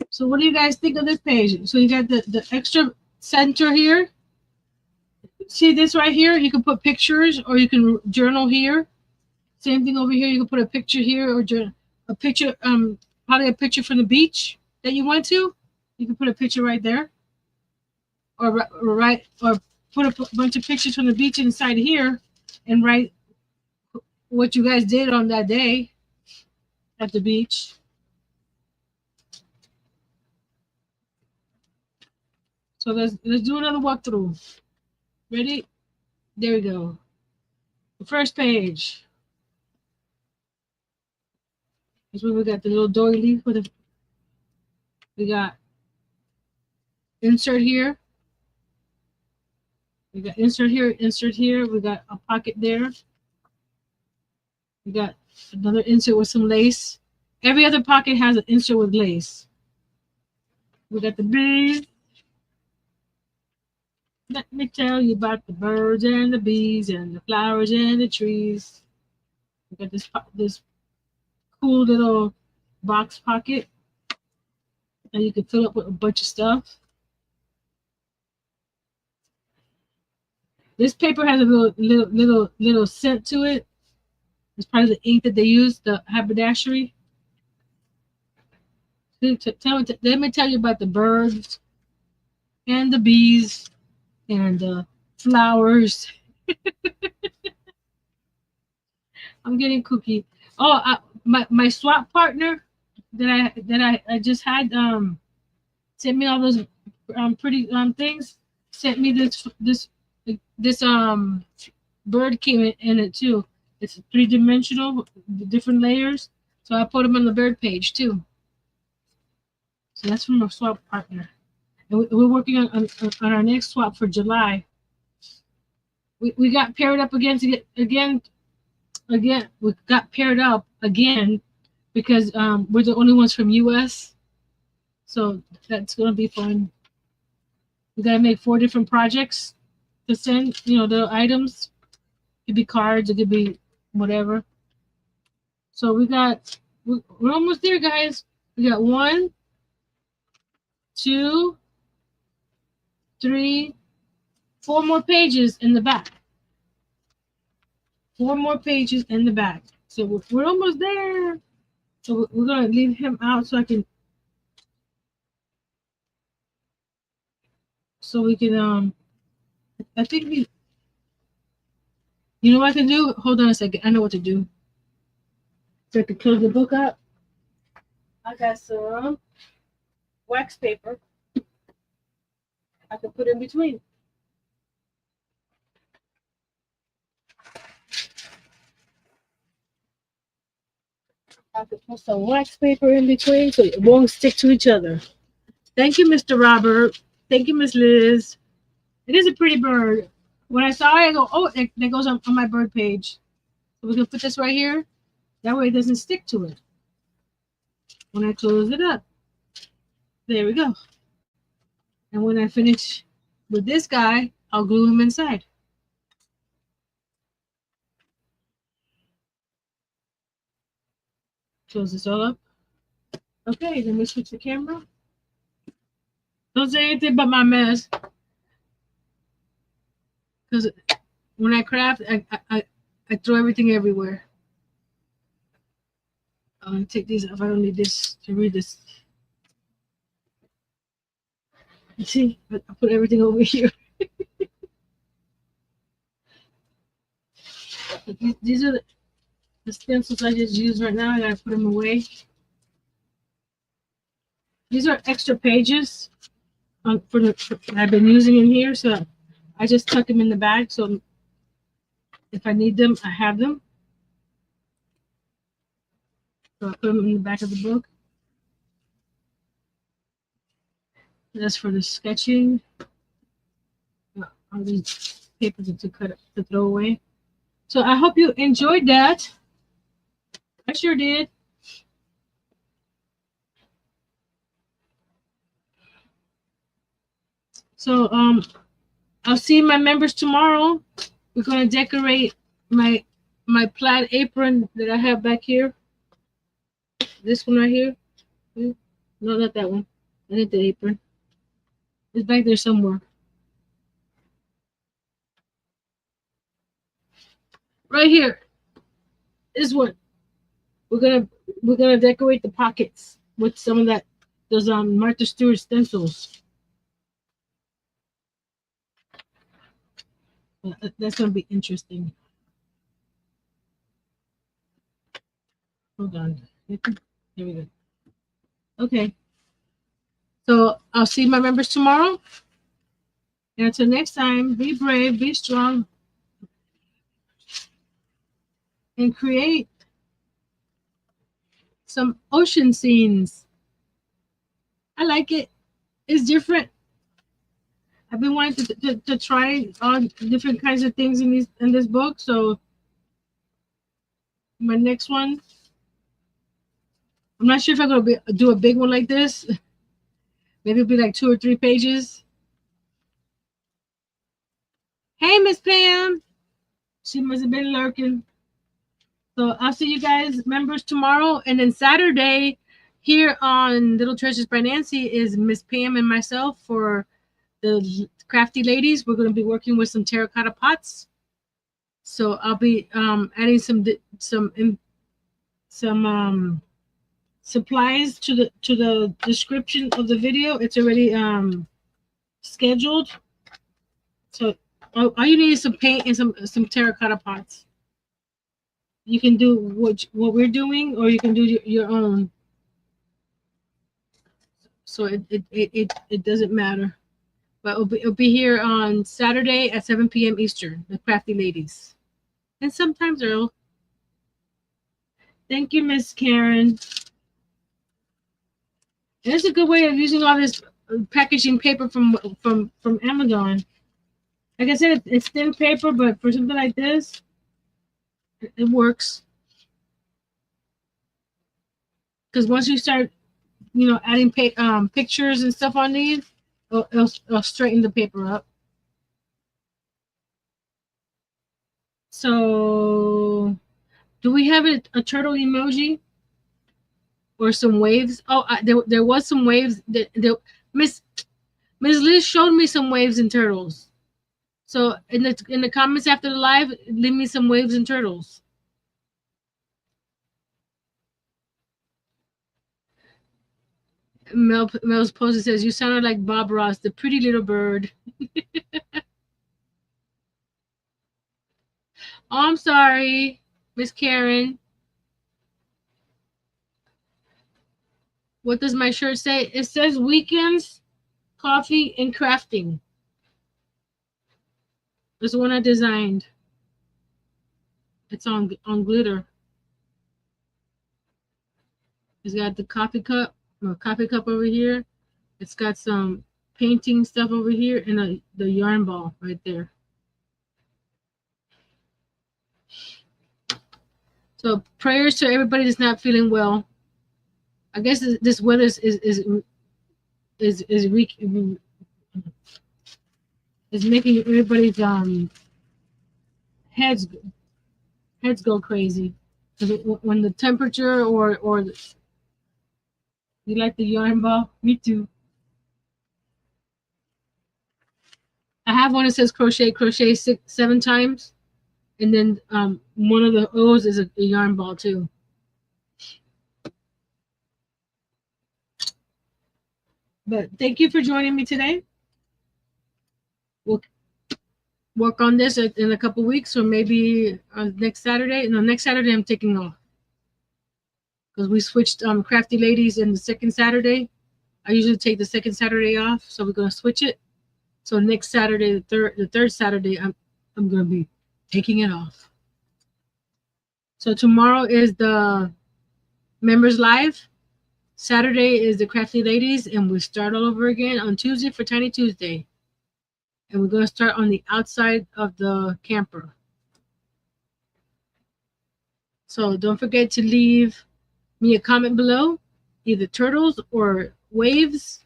So what do you guys think of this page? So you got the extra center here. See this right here? You can put pictures or you can journal here. Same thing over here. You can put a picture here or a picture, probably a picture from the beach that you went to. You can put a picture right there. Or put a bunch of pictures from the beach inside here and write what you guys did on that day at the beach. So let's do another walkthrough. Ready? There we go. The first page. That's where we got the little doily for the. We got insert here. We got insert here, insert here. We got a pocket there. We got another insert with some lace. Every other pocket has an insert with lace. We got the bees. Let me tell you about the birds and the bees and the flowers and the trees. We got this cool little box pocket that you can fill up with a bunch of stuff. This paper has a little scent to it. It's probably the ink that they use, the haberdashery. Let me tell you about the birds and the bees and the flowers. I'm getting cookie. Oh, my swap partner that I just had sent me all those pretty things. Sent me this bird came in it too. It's 3-dimensional, different layers. So I put them on the bird page too. So that's from our swap partner. And we're working on our next swap for July. We got paired up again we got paired up again because we're the only ones from US. So that's gonna be fun. We gotta make 4 different projects to send, the items. It could be cards, it could be whatever. So we're almost there, guys. We got 1, 2, 3, 4 more pages in the back. 4 more pages in the back. So we're almost there. So we're gonna leave him out so we can I think you know what I can do? Hold on a second. I know what to do. So I can close the book up. I got some wax paper. I can put in between. I could put some wax paper in between so it won't stick to each other. Thank you, Mr. Robert. Thank you, Miss Liz. It is a pretty bird. When I saw it, I go, oh, that goes on my bird page. So we're going to put this right here. That way it doesn't stick to it. When I close it up. There we go. And when I finish with this guy, I'll glue him inside. Close this all up. Okay, then we switch the camera. Don't say anything about my mess. Because when I craft, I throw everything everywhere. I'm going to take these off. I don't need this to read this. You see, I put everything over here. These are the stencils I just used right now. I got to put them away. These are extra pages I've been using in here. So I just tuck them in the bag. So if I need them, I have them. So I put them in the back of the book. That's for the sketching. All these papers to throw away. So I hope you enjoyed that. I sure did. So I'll see my members tomorrow. We're gonna decorate my plaid apron that I have back here. This one right here. No, not that one. I need the apron. It's back there somewhere. Right here. This one. We're gonna decorate the pockets with some of those Martha Stewart stencils. That's gonna be interesting. Hold on. Here we go. Okay. So I'll see my members tomorrow. And until next time, be brave, be strong, and create some ocean scenes. I like it. It's different. I've been wanting to try all different kinds of things in this book. So my next one, I'm not sure if I'm gonna do a big one like this. Maybe it'll be like 2 or 3 pages. Hey, Miss Pam. She must have been lurking. So I'll see you guys members tomorrow, and then Saturday here on Little Treasures by Nancy is Miss Pam and myself for the Crafty Ladies. We're going to be working with some terracotta pots. So I'll be adding some supplies to the description of the video. It's already scheduled. So all you need is some paint and some terracotta pots. You can do what we're doing, or you can do your own. So it doesn't matter. But it'll be here on Saturday at 7 p.m. Eastern, the Crafty Ladies. And sometimes Earl. Thank you, Miss Karen. And it's a good way of using all this packaging paper from Amazon. Like I said, it's thin paper, but for something like this, it works. Because once you start, adding pictures and stuff on these, it'll straighten the paper up. So, do we have a turtle emoji or some waves? Oh, there was some waves. Miss Liz showed me some waves and turtles. So in the comments after the live, leave me some waves and turtles. Mel's post says, "You sounded like Bob Ross, the pretty little bird." Oh, I'm sorry, Miss Karen. What does my shirt say? It says weekends, coffee, and crafting. It's the one I designed. It's on glitter. It's got the coffee cup over here. It's got some painting stuff over here, and the yarn ball right there. So prayers to everybody that's not feeling well. I guess this weather is making everybody's heads go crazy. When the temperature or you like the yarn ball? Me too. I have one that says crochet 7 times, and then one of the O's is a yarn ball too. But thank you for joining me today. We'll work on this in a couple weeks, or maybe on next Saturday. No, next Saturday I'm taking off because we switched Crafty Ladies in the second Saturday. I usually take the second Saturday off, so we're gonna switch it. So next Saturday, the third Saturday, I'm gonna be taking it off. So tomorrow is the members live. Saturday is the Crafty Ladies, and we start all over again on Tuesday for Tiny Tuesday. And we're going to start on the outside of the camper. So don't forget to leave me a comment below, either turtles or waves.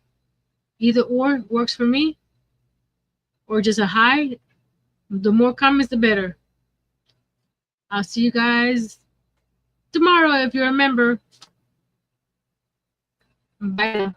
Either or works for me. or just a hi. The more comments, the better. I'll see you guys tomorrow if you're a member. Bye now.